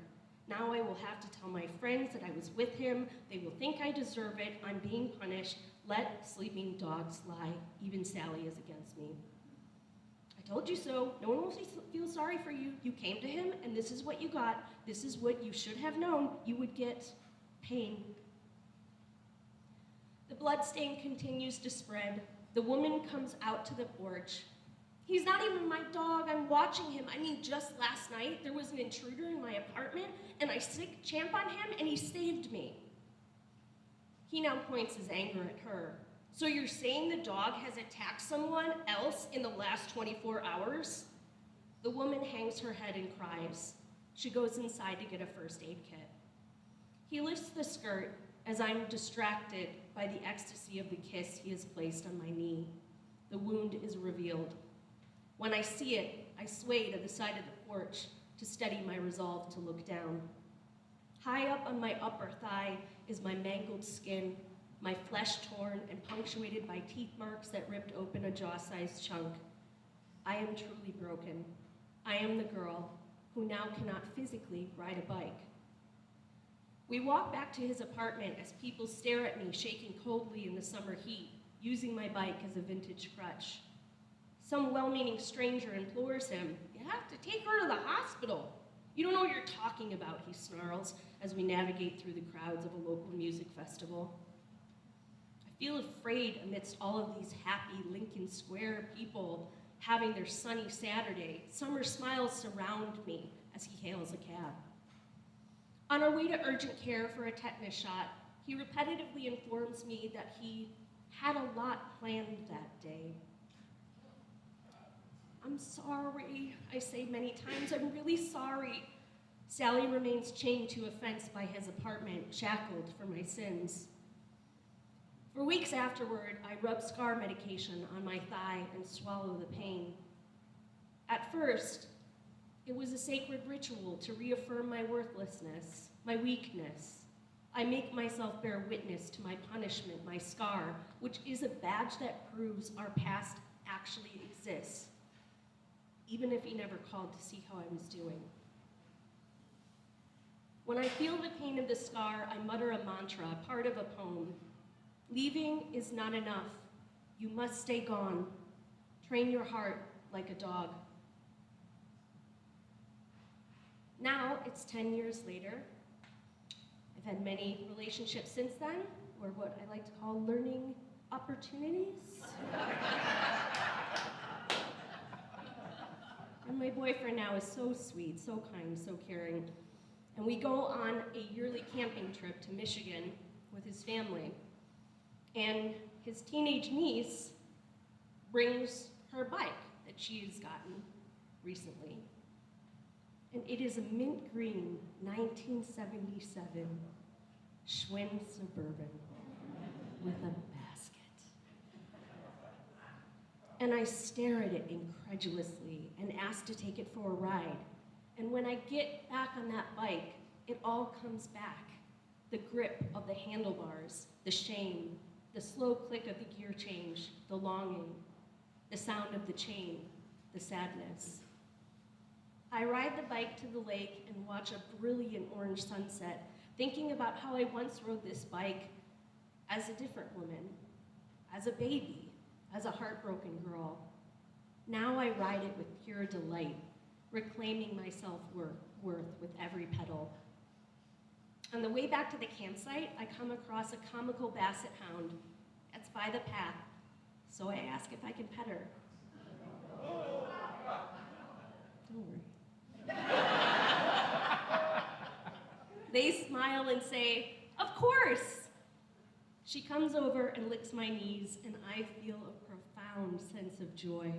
Now I will have to tell my friends that I was with him. They will think I deserve it. I'm being punished. Let sleeping dogs lie. Even Sally is against me. "I told you so. No one will feel sorry for you. You came to him, and this is what you got. This is what you should have known you would get. Pain." The bloodstain continues to spread. The woman comes out to the porch. "He's not even my dog. I'm watching him. I mean, just last night, there was an intruder in my apartment, and I sick champ on him, and he saved me." He now points his anger at her. "So you're saying the dog has attacked someone else in the last 24 hours? The woman hangs her head and cries. She goes inside to get a first aid kit. He lifts the skirt as I'm distracted by the ecstasy of the kiss he has placed on my knee. The wound is revealed. When I see it, I sway to the side of the porch to steady my resolve to look down. High up on my upper thigh is my mangled skin, my flesh torn and punctuated by teeth marks that ripped open a jaw-sized chunk. I am truly broken. I am the girl who now cannot physically ride a bike. We walk back to his apartment as people stare at me, shaking coldly in the summer heat, using my bike as a vintage crutch. Some well-meaning stranger implores him, "You have to take her to the hospital." "You don't know what you're talking about," he snarls as we navigate through the crowds of a local music festival. I feel afraid amidst all of these happy Lincoln Square people having their sunny Saturday. Summer smiles surround me as he hails a cab. On our way to urgent care for a tetanus shot, he repetitively informs me that he had a lot planned that day. "I'm sorry," I say many times. "I'm really sorry." Sally remains chained to a fence by his apartment, shackled for my sins. For weeks afterward, I rub scar medication on my thigh and swallow the pain. At first, it was a sacred ritual to reaffirm my worthlessness, my weakness. I make myself bear witness to my punishment, my scar, which is a badge that proves our past actually exists, even if he never called to see how I was doing. When I feel the pain of the scar, I mutter a mantra, part of a poem. Leaving is not enough. You must stay gone. Train your heart like a dog. Now it's 10 years later. I've had many relationships since then, or what I like to call learning opportunities. And my boyfriend now is so sweet, so kind, so caring. And we go on a yearly camping trip to Michigan with his family. And his teenage niece brings her bike that she has gotten recently. And it is a mint green 1977 Schwinn Suburban with a basket. And I stare at it incredulously and ask to take it for a ride. And when I get back on that bike, it all comes back. The grip of the handlebars, the shame, the slow click of the gear change, the longing, the sound of the chain, the sadness. I ride the bike to the lake and watch a brilliant orange sunset, thinking about how I once rode this bike as a different woman, as a baby, as a heartbroken girl. Now I ride it with pure delight, reclaiming my self-worth with every pedal. On the way back to the campsite, I come across a comical basset hound that's by the path, so I ask if I can pet her. Don't worry. They smile and say, "Of course." She comes over and licks my knees, and I feel a profound sense of joy.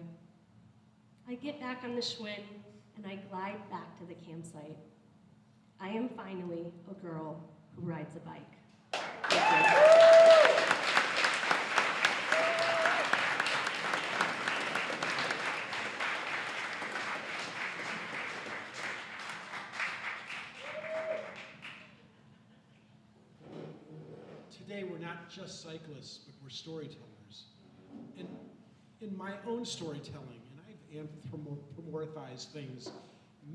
I get back on the Schwinn, and I glide back to the campsite. I am finally a girl who rides a bike. Thank you. Today, we're not just cyclists, but we're storytellers. And in my own storytelling, and I've anthropomorphized things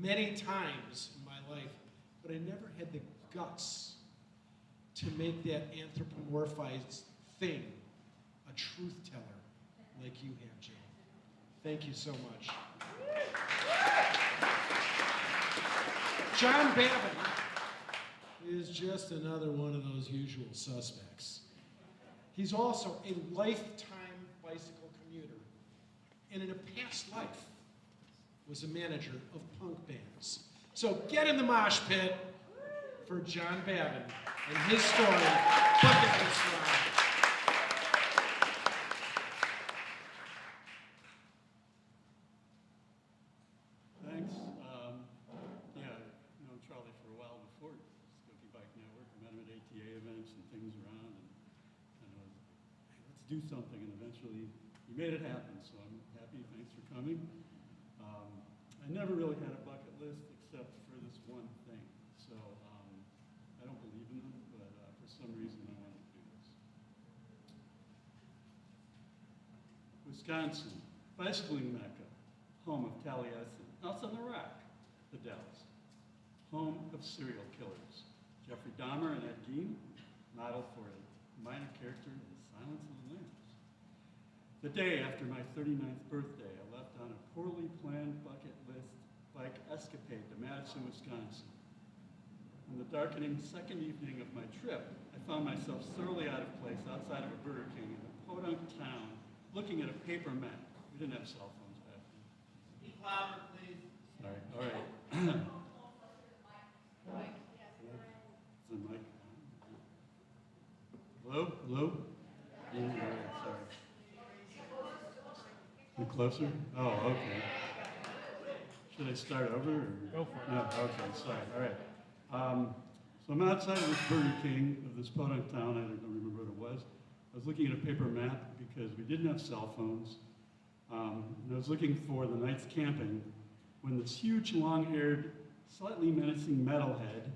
many times in my life, but I never had the guts to make that anthropomorphized thing a truth teller like you have, Jill. Thank you so much. John Babin is just another one of those usual suspects. He's also a lifetime bicycle commuter, and in a past life was a manager of punk bands. So get in the mosh pit for John Babin and his story, Bucket List Ride. Thanks. Yeah, I've known Charlie for a while before Skokie Bike Network. I met him at ATA events and things around, and I was, hey, let's do something. And eventually, he made it happen. So I'm happy. Thanks for coming. I never really had a bucket list except for this one thing. So I don't believe in them, but for some reason I wanted to do this. Wisconsin, bicycling mecca, home of Taliesin, house on the rock, the Dells, home of serial killers, Jeffrey Dahmer and Ed Gein, model for a minor character in Silence of the Lambs. The day after my 39th birthday, I left on a poorly planned bucket list bike escapade to Madison, Wisconsin. On the darkening second evening of my trip, I found myself thoroughly out of place outside of a Burger King in a podunk town, looking at a paper map. We didn't have cell phones back then. Be louder, please. Sorry, all right. Is the mic on? Hello? Hello? Yeah, all right, sorry. You closer? Oh, okay. Should I start over? Or? Go for it. No, okay, sorry, all right. So I'm outside of this Burger King of this podunk town, I don't remember what it was. I was looking at a paper map because we didn't have cell phones. And I was looking for the night's camping when this huge, long-haired, slightly menacing metalhead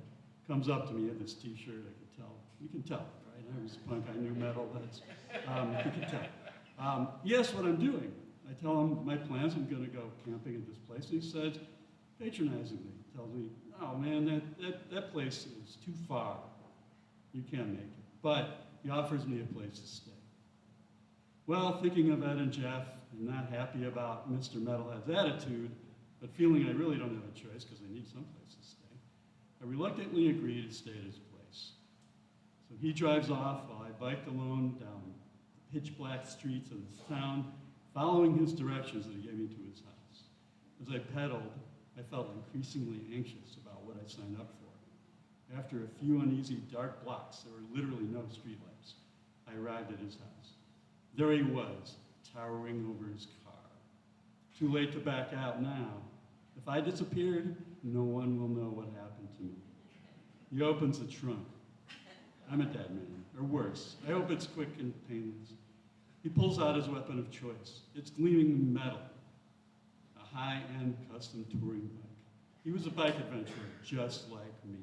comes up to me in this t-shirt. I could tell. You can tell, right? I was a punk, I knew metalheads. You can tell. He asks what I'm doing. I tell him my plans, I'm gonna go camping at this place. And he says, patronizingly, tells me, oh man, that place is too far. You can't make it. But he offers me a place to stay. Well, thinking of Ed and Jeff, and not happy about Mr. Metalhead's attitude, but feeling I really don't have a choice because I need someplace to stay, I reluctantly agree to stay at his place. So he drives off while I biked alone down the pitch black streets of this town, following his directions that he gave me to his house. As I pedaled, I felt increasingly anxious about what I signed up for. After a few uneasy dark blocks, there were literally no streetlights, I arrived at his house. There he was, towering over his car. Too late to back out now. If I disappeared, no one will know what happened to me. He opens the trunk. I'm a dead man, or worse. I hope it's quick and painless. He pulls out his weapon of choice. It's gleaming metal, a high-end custom touring bike. He was a bike adventurer, just like me.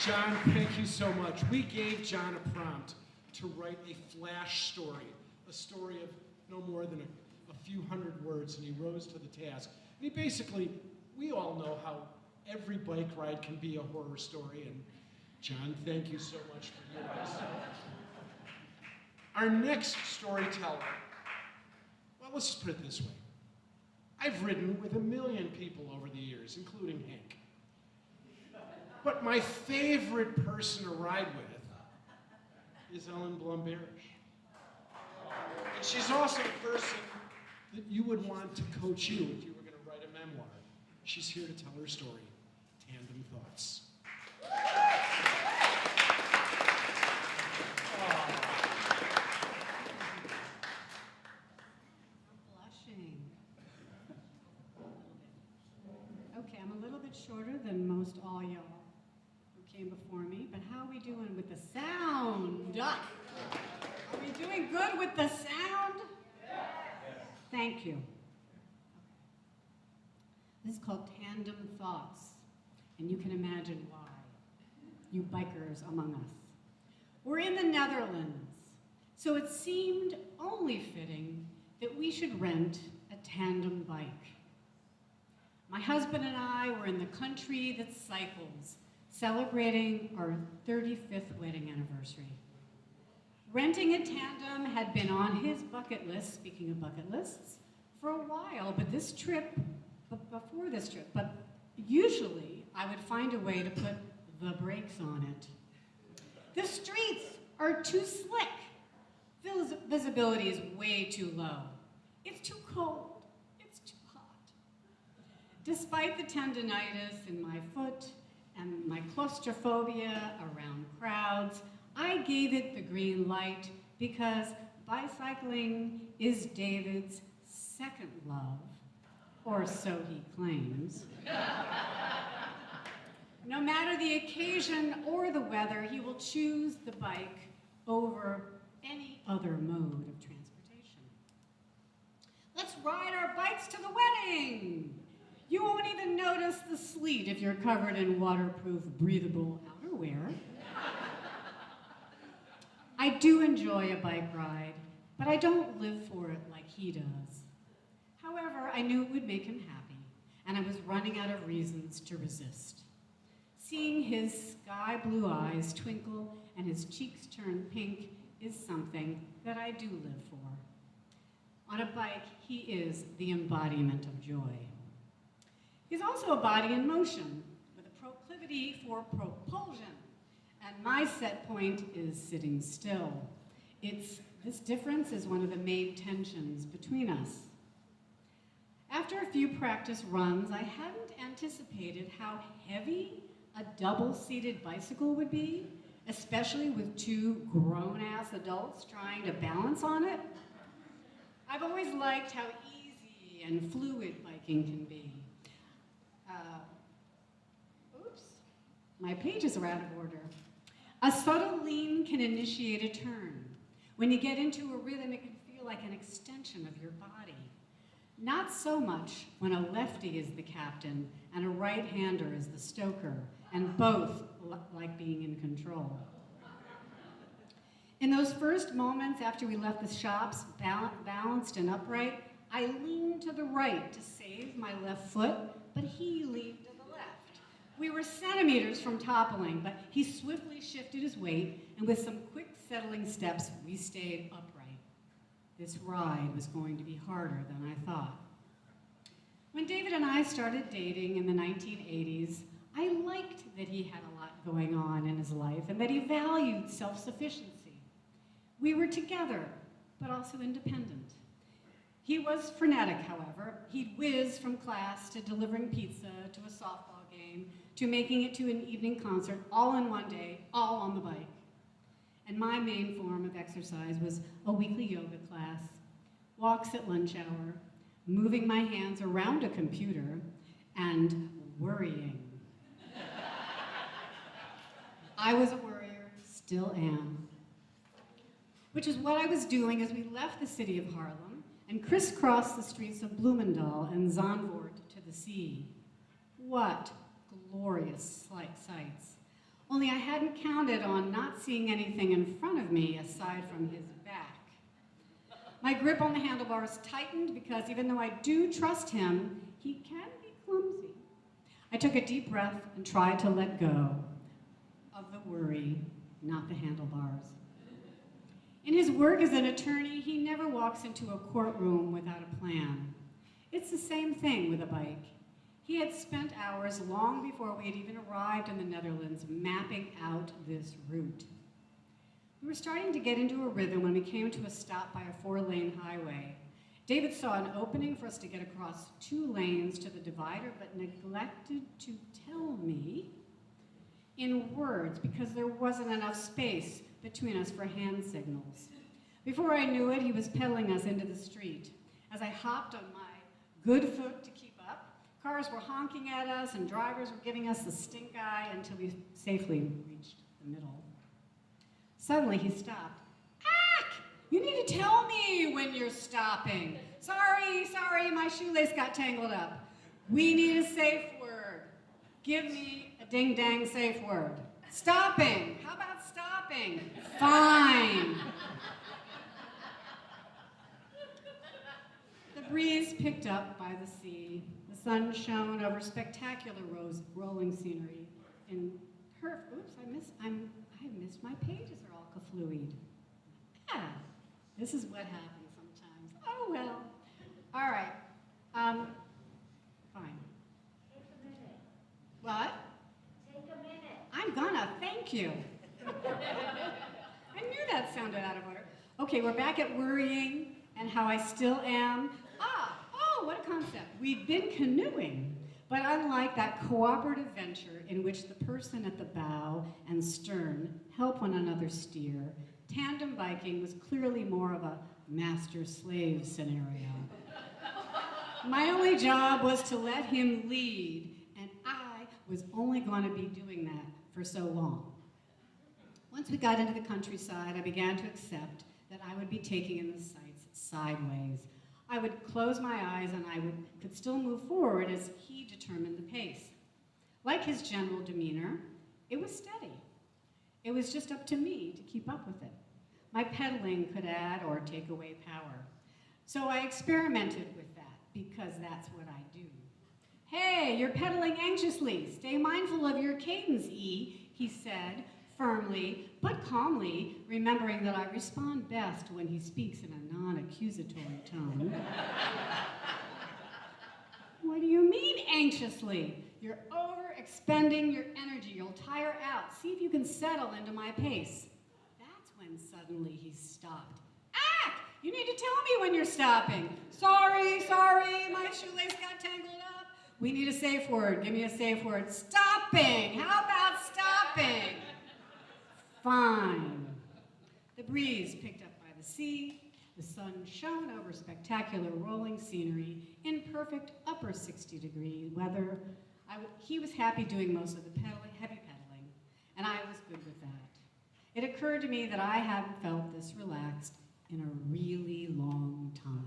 John, thank you so much. We gave John a prompt to write a flash story, a story of no more than a few hundred words, and he rose to the task. And he basically, we all know how every bike ride can be a horror story, and John, thank you so much for yours. Our next storyteller, well, let's just put it this way. I've ridden with a million people over the years, including Hank. But my favorite person to ride with is Ellen Blum-Barish. And she's also the person that you would want to coach you if you were going to write a memoir. She's here to tell her story, Tandem Thoughts. Blushing. Okay, I'm a little bit shorter than most all y'all who came before me, but how are we doing with the sound? Are we doing good with the sound? Thank you. This is called Tandem Thoughts, and you can imagine why, you bikers among us. We're in the Netherlands, so it seemed only fitting that we should rent a tandem bike. My husband and I were in the country that cycles, celebrating our 35th wedding anniversary. Renting a tandem had been on his bucket list, speaking of bucket lists, for a while, but usually I would find a way to put the brakes on it. The streets are too slick. Visibility is way too low. It's too cold. It's too hot. Despite the tendinitis in my foot and my claustrophobia around crowds, I gave it the green light because bicycling is David's second love, or so he claims. No matter the occasion or the weather, he will choose the bike over any other mode of transportation. Let's ride our bikes to the wedding. You won't even notice the sleet if you're covered in waterproof, breathable outerwear. I do enjoy a bike ride, but I don't live for it like he does. However, I knew it would make him happy, and I was running out of reasons to resist. Seeing his sky blue eyes twinkle and his cheeks turn pink is something that I do live for. On a bike, he is the embodiment of joy. He's also a body in motion with a proclivity for propulsion, and my set point is sitting still. This difference is one of the main tensions between us. After a few practice runs, I hadn't anticipated how heavy a double-seated bicycle would be, especially with two grown-ass adults trying to balance on it. I've always liked how easy and fluid biking can be. Oops, my pages are out of order. A subtle lean can initiate a turn. When you get into a rhythm, it can feel like an extension of your body. Not so much when a lefty is the captain and a right-hander is the stoker, and both like being in control. In those first moments after we left the shops, balanced and upright, I leaned to the right to save my left foot, but he leaned to the left. We were centimeters from toppling, but he swiftly shifted his weight, and with some quick settling steps, we stayed upright. This ride was going to be harder than I thought. When David and I started dating in the 1980s, I liked that he had a lot going on in his life and that he valued self-sufficiency. We were together, but also independent. He was frenetic, however. He'd whiz from class to delivering pizza to a softball game to making it to an evening concert all in one day, all on the bike. And my main form of exercise was a weekly yoga class, walks at lunch hour, moving my hands around a computer, and worrying. I was a worrier, still am. Which is what I was doing as we left the city of Harlem and crisscrossed the streets of Bloemendaal and Zandvoort to the sea. What glorious sights. Only I hadn't counted on not seeing anything in front of me aside from his back. My grip on the handlebars tightened because even though I do trust him, he can be clumsy. I took a deep breath and tried to let go of the worry, not the handlebars. In his work as an attorney, he never walks into a courtroom without a plan. It's the same thing with a bike. He had spent hours long before we had even arrived in the Netherlands mapping out this route. We were starting to get into a rhythm when we came to a stop by a 4-lane highway. David saw an opening for us to get across 2 lanes to the divider, but neglected to tell me in words because there wasn't enough space between us for hand signals. Before I knew it, he was pedaling us into the street. As I hopped on my good foot to keep up, cars were honking at us and drivers were giving us the stink eye until we safely reached the middle. Suddenly he stopped. Ack! You need to tell me when you're stopping. Sorry, my shoelace got tangled up. We need a safe word. Give me a ding-dang safe word. Stopping. How about stopping? Fine. The breeze picked up by the sea. The sun shone over spectacular rolling scenery. And I missed my pages are all kafluied. This is what happens sometimes. Oh well. All right. Fine. Take a minute. What? Take a minute. I'm gonna, thank you. I knew that sounded out of order. Okay, we're back at worrying and how I still am. What a concept. We've been canoeing, but unlike that cooperative venture in which the person at the bow and stern help one another steer, tandem biking was clearly more of a master-slave scenario. My only job was to let him lead, and I was only going to be doing that for so long. Once we got into the countryside, I began to accept that I would be taking in the sights sideways. I would close my eyes and I could still move forward as he determine the pace. Like his general demeanor, it was steady. It was just up to me to keep up with it. My pedaling could add or take away power. So I experimented with that because that's what I do. Hey, you're pedaling anxiously. Stay mindful of your cadence, E, he said, firmly but calmly, remembering that I respond best when he speaks in a non-accusatory tone. What do you mean anxiously? You're overexpending your energy. You'll tire out. See if you can settle into my pace. That's when suddenly he stopped. Ah! You need to tell me when you're stopping. Sorry, my shoelace got tangled up. We need a safe word. Give me a safe word. Stopping. How about stopping? Fine. The breeze picked up by the sea. The sun shone over spectacular rolling scenery in perfect upper 60-degree weather. He was happy doing most of the heavy pedaling, and I was good with that. It occurred to me that I hadn't felt this relaxed in a really long time,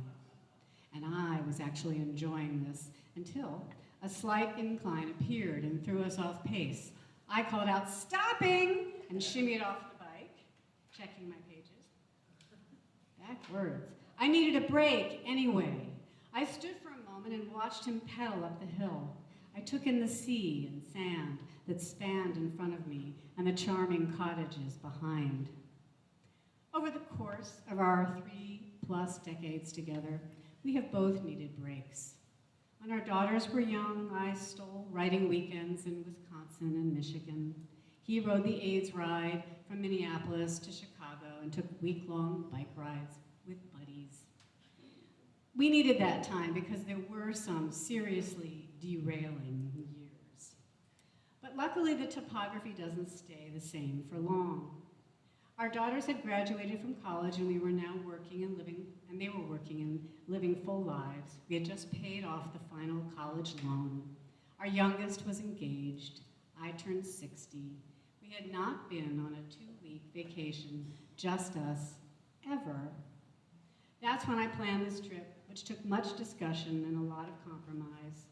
and I was actually enjoying this until a slight incline appeared and threw us off pace. I called out, "Stopping!" and shimmied off the bike, checking my pages. Backwards. I needed a break anyway. I stood for a moment and watched him pedal up the hill. I took in the sea and sand that spanned in front of me and the charming cottages behind. Over the course of our 3+ decades together, we have both needed breaks. When our daughters were young, I stole riding weekends in Wisconsin and Michigan. He rode the AIDS ride from Minneapolis to Chicago and took week-long bike rides with buddies. We needed that time because there were some seriously derailing years. But luckily, the topography doesn't stay the same for long. Our daughters had graduated from college and we were now working and living, and they were working and living full lives. We had just paid off the final college loan. Our youngest was engaged. I turned 60. We had not been on a 2-week vacation, just us, ever. That's when I planned this trip, which took much discussion and a lot of compromise.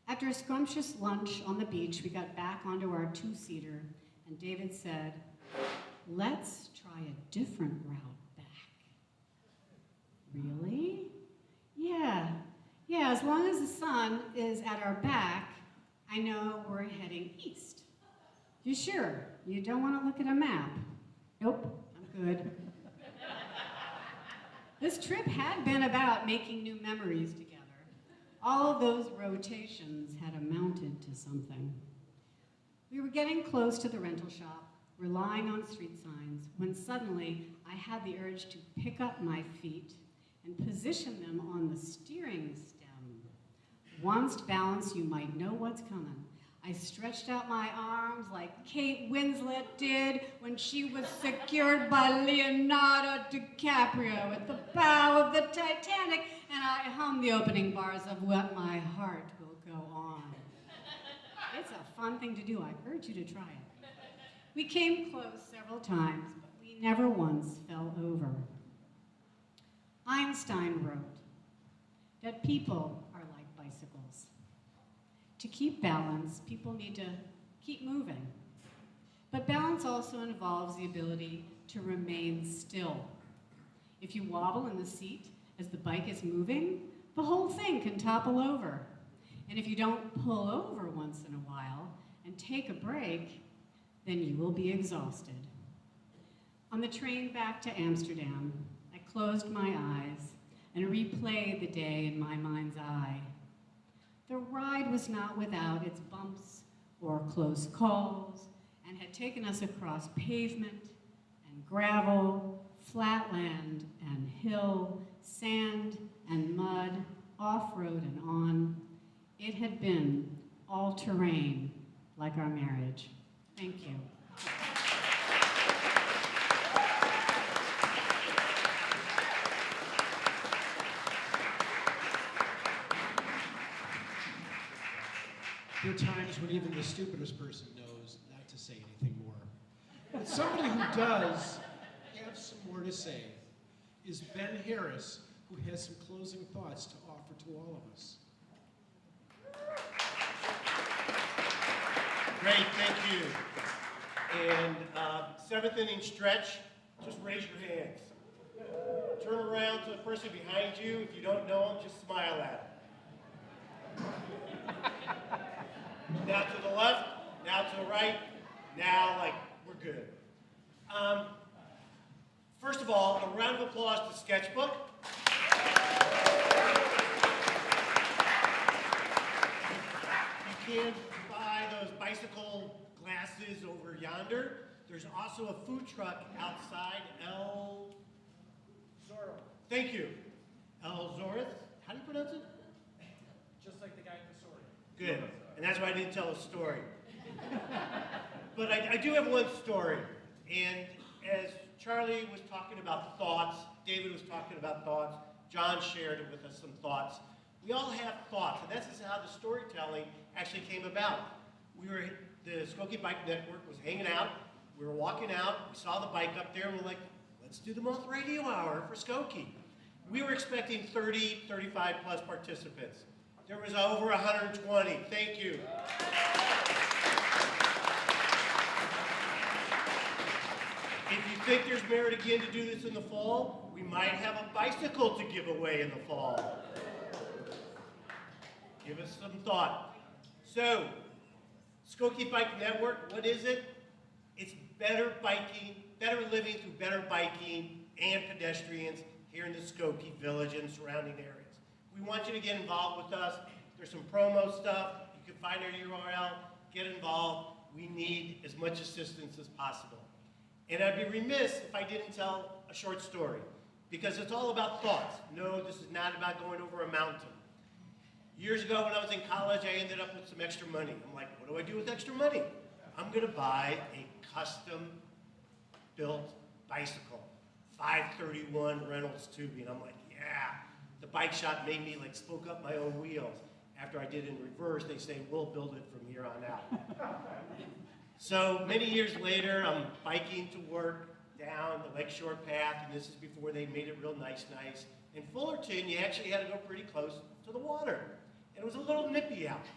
After a scrumptious lunch on the beach, we got back onto our 2-seater, and David said, "Let's try a different route back." Really? Yeah, as long as the sun is at our back, I know we're heading east. You sure? You don't want to look at a map? Nope, I'm good. This trip had been about making new memories together. All of those rotations had amounted to something. We were getting close to the rental shop, relying on street signs, when suddenly I had the urge to pick up my feet and position them on the steering stem. Once balanced, you might know what's coming. I stretched out my arms like Kate Winslet did when she was secured by Leonardo DiCaprio at the bow of the Titanic, and I hummed the opening bars of What My Heart Will Go On. It's a fun thing to do. I urge you to try it. We came close several times, but we never once fell over. Einstein wrote that people are like bicycles. To keep balance, people need to keep moving. But balance also involves the ability to remain still. If you wobble in the seat as the bike is moving, the whole thing can topple over. And if you don't pull over once in a while and take a break, then you will be exhausted. On the train back to Amsterdam, I closed my eyes and replayed the day in my mind's eye. The ride was not without its bumps or close calls and had taken us across pavement and gravel, flatland and hill, sand and mud, off-road and on. It had been all-terrain, like our marriage. Thank you. There are times when even the stupidest person knows not to say anything more. But somebody who does have some more to say is Ben Harris, who has some closing thoughts to offer to all of us. Great, thank you. And seventh inning stretch, just raise your hands. Turn around to the person behind you. If you don't know them, just smile at them. Now to the left, now to the right, now like we're good. First of all, a round of applause to Sketchbook. You can buy those bicycle glasses over yonder. There's also a food truck outside, El Zorro. Thank you. El Zorro. How do you pronounce it? Just like the guy in the story. Good. And that's why I didn't tell a story. But I do have one story. And as Charlie was talking about thoughts, David was talking about thoughts, John shared with us some thoughts. We all have thoughts, and this is how the storytelling actually came about. The Skokie Bike Network was hanging out, we were walking out, we saw the bike up there, and we're like, let's do the Moth Radio Hour for Skokie. We were expecting 30, 35 plus participants. There was over 120, thank you. If you think there's merit again to do this in the fall, we might have a bicycle to give away in the fall. Give us some thought. So, Skokie Bike Network, what is it? It's better biking, better living through better biking and pedestrians here in the Skokie Village and surrounding areas. We want you to get involved with us. There's some promo stuff. You can find our URL, get involved. We need as much assistance as possible. And I'd be remiss if I didn't tell a short story, because it's all about thoughts. No, this is not about going over a mountain. Years ago when I was in college, I ended up with some extra money. I'm like, what do I do with extra money? I'm gonna buy a custom-built bicycle, 531 Reynolds tubing. I'm like, yeah. The bike shop made me like spoke up my own wheels. After I did in reverse, they say, we'll build it from here on out. So many years later, I'm biking to work down the Lakeshore Path, and this is before they made it real nice. In Fullerton, you actually had to go pretty close to the water. And it was a little nippy out.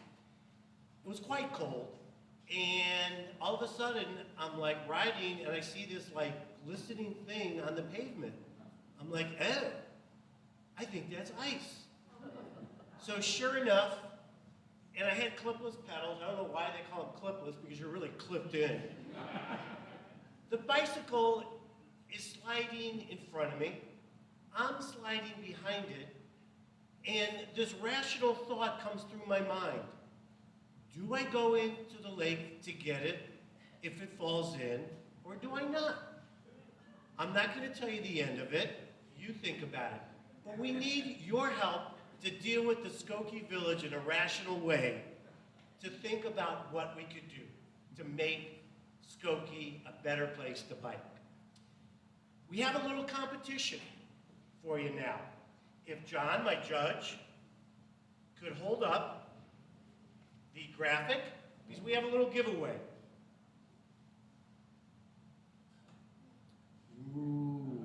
It was quite cold. And all of a sudden, I'm like riding, and I see this like glistening thing on the pavement. I'm like, oh, I think that's ice. So sure enough, and I had clipless pedals. I don't know why they call them clipless, because you're really clipped in. The bicycle is sliding in front of me. I'm sliding behind it. And this rational thought comes through my mind. Do I go into the lake to get it if it falls in, or do I not? I'm not going to tell you the end of it. You think about it. But we need your help to deal with the Skokie Village in a rational way, to think about what we could do to make Skokie a better place to bike. We have a little competition for you now. If John, my judge, could hold up the graphic, because we have a little giveaway. Ooh,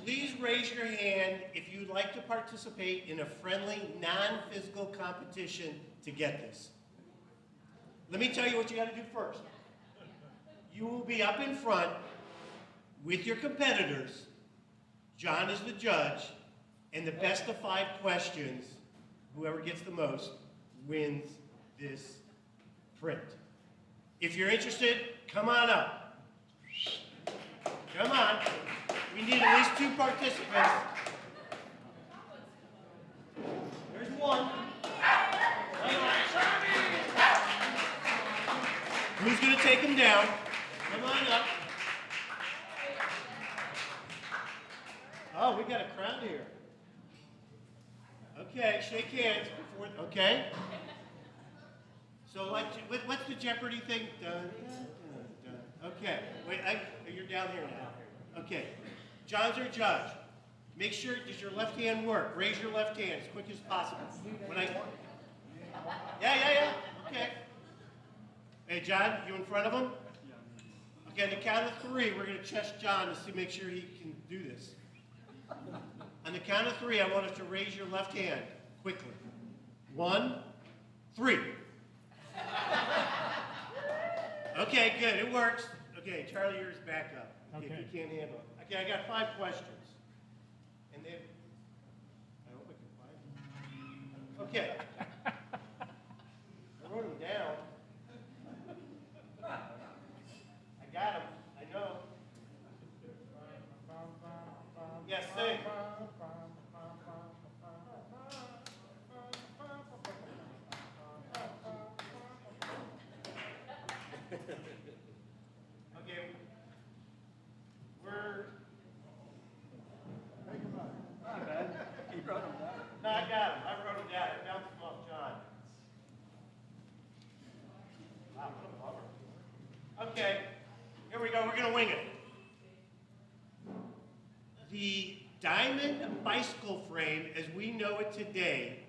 Please raise your hand if you'd like to participate in a friendly, non-physical competition to get this. Let me tell you what you got to do first. You will be up in front with your competitors. John is the judge, and the best of 5 questions, whoever gets the most, wins this print. If you're interested, come on up. Come on. We need at least 2 participants. There's one. Who's going to take him down? Come on up. Oh, we got a crowd here. Okay, shake hands before. Okay. So, like, what's the Jeopardy thing? Dun, dun, dun, dun. Okay. Wait, you're down here now. Okay. John's our judge. Make sure, does your left hand work? Raise your left hand as quick as possible. Yeah. Okay. Hey, John, you in front of him? Okay, on the count of 3, we're going to test John to make sure he can do this. On the count of 3, I want us to raise your left hand quickly. 1, 3. Okay, good, it works. Okay, Charlie, yours back up. Okay. Okay. If you can't handle it. Okay, I got 5 questions. And then, I hope I can find them. Okay. I wrote them down. I got them, I know. Yes, sing. Okay, we're. He wrote them down. No, I got them. I wrote them down. I bounced them off John. Wow, what a bummer. Okay, here we go. We're going to wing it. The diamond bicycle frame, as we know it today,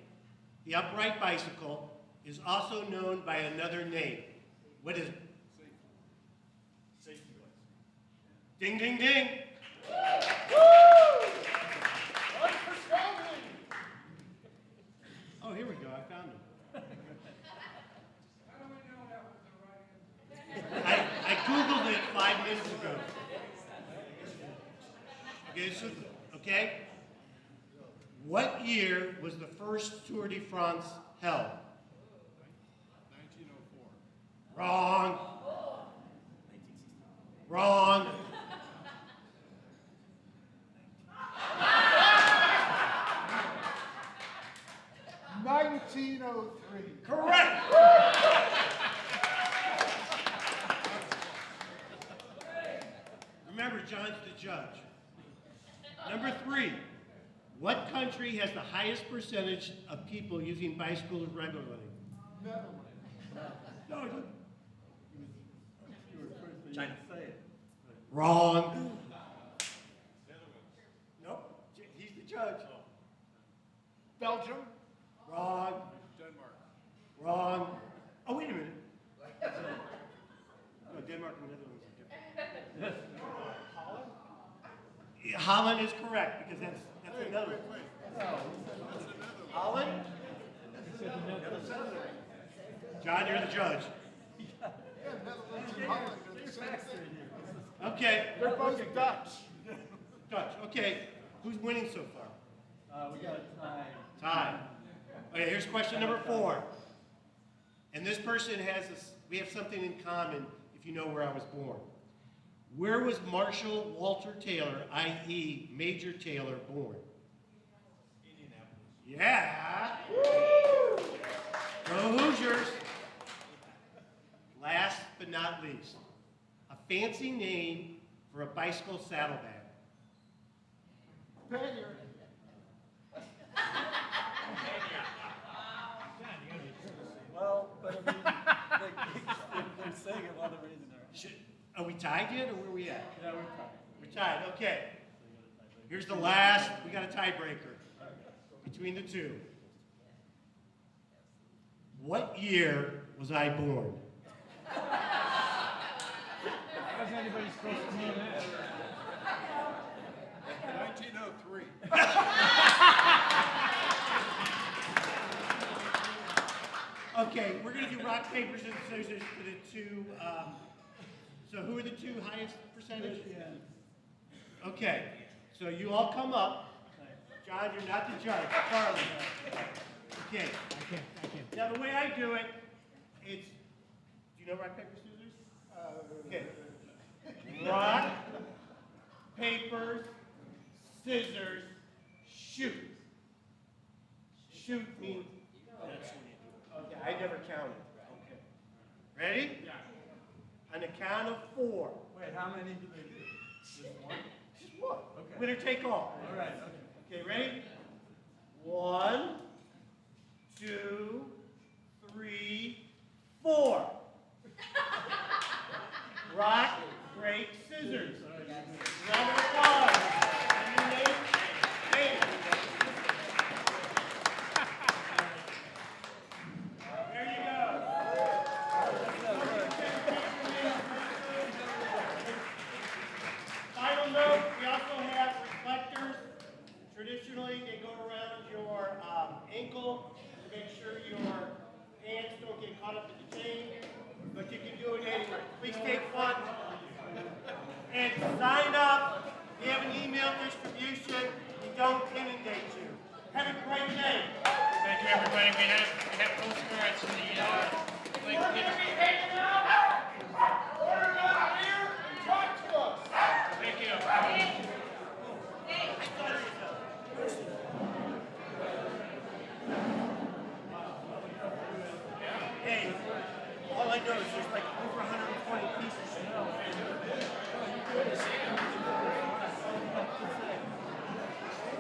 the upright bicycle, is also known by another name. What is it? Safety bicycle. Ding, ding, ding. Oh, here we go. I found him. I Googled it 5 minutes ago. Okay, okay? What year was the first Tour de France held? 1904. Wrong. Wrong. Correct. Remember, John's the judge. Number 3. What country has the highest percentage of people using bicycles regularly? No, China. Say it. wrong. Nope. He's the judge. Belgium? Wrong. Denmark. Wrong. Oh, wait a minute. No, Denmark and Netherlands are different. Holland is correct because that's another. Holland? John, you're the judge. Okay. They're both Dutch. Dutch. Okay. Who's winning so far? We got a tie. Tie. Okay, here's question number 4. And this person has this, we have something in common if you know where I was born. Where was Marshall Walter Taylor, i.e. Major Taylor, born? Indianapolis. Yeah. Woo! Go Hoosiers. Last but not least, a fancy name for a bicycle saddlebag. Pannier. Well, but I mean, they're saying a lot of reason there. Are we tied yet, or where are we at? Yeah, we're fine. We're tied, okay. Here's the last, we got a tiebreaker between the two. What year was I born? How's anybody supposed to know that? 1903. Okay, we're gonna do rock, paper, scissors for the two, so who are the two highest percentage? Okay, so you all come up. John, you're not the judge, Charlie. Okay. I can't. Now, the way I do it, it's, do you know rock, paper, scissors? Okay. Rock, paper, scissors, shoot. Shoot means, okay, I never counted. Okay. Ready? Yeah. On the count of 4. Wait, how many do they do? Just one? Just one. Okay. Winner take all. All right, okay. Okay, ready? 1, 2, 3, 4. Rock, break, scissors. Round of applause. And your name? Name. There you go. Final note, we also have reflectors. Traditionally, they go around your ankle to make sure your Hands don't get caught up in the chain, but you can do it anyway. Please take one. And sign up. We have an email distribution. We don't inundate you. Have a great day. Thank you, everybody. We have postcards in the link.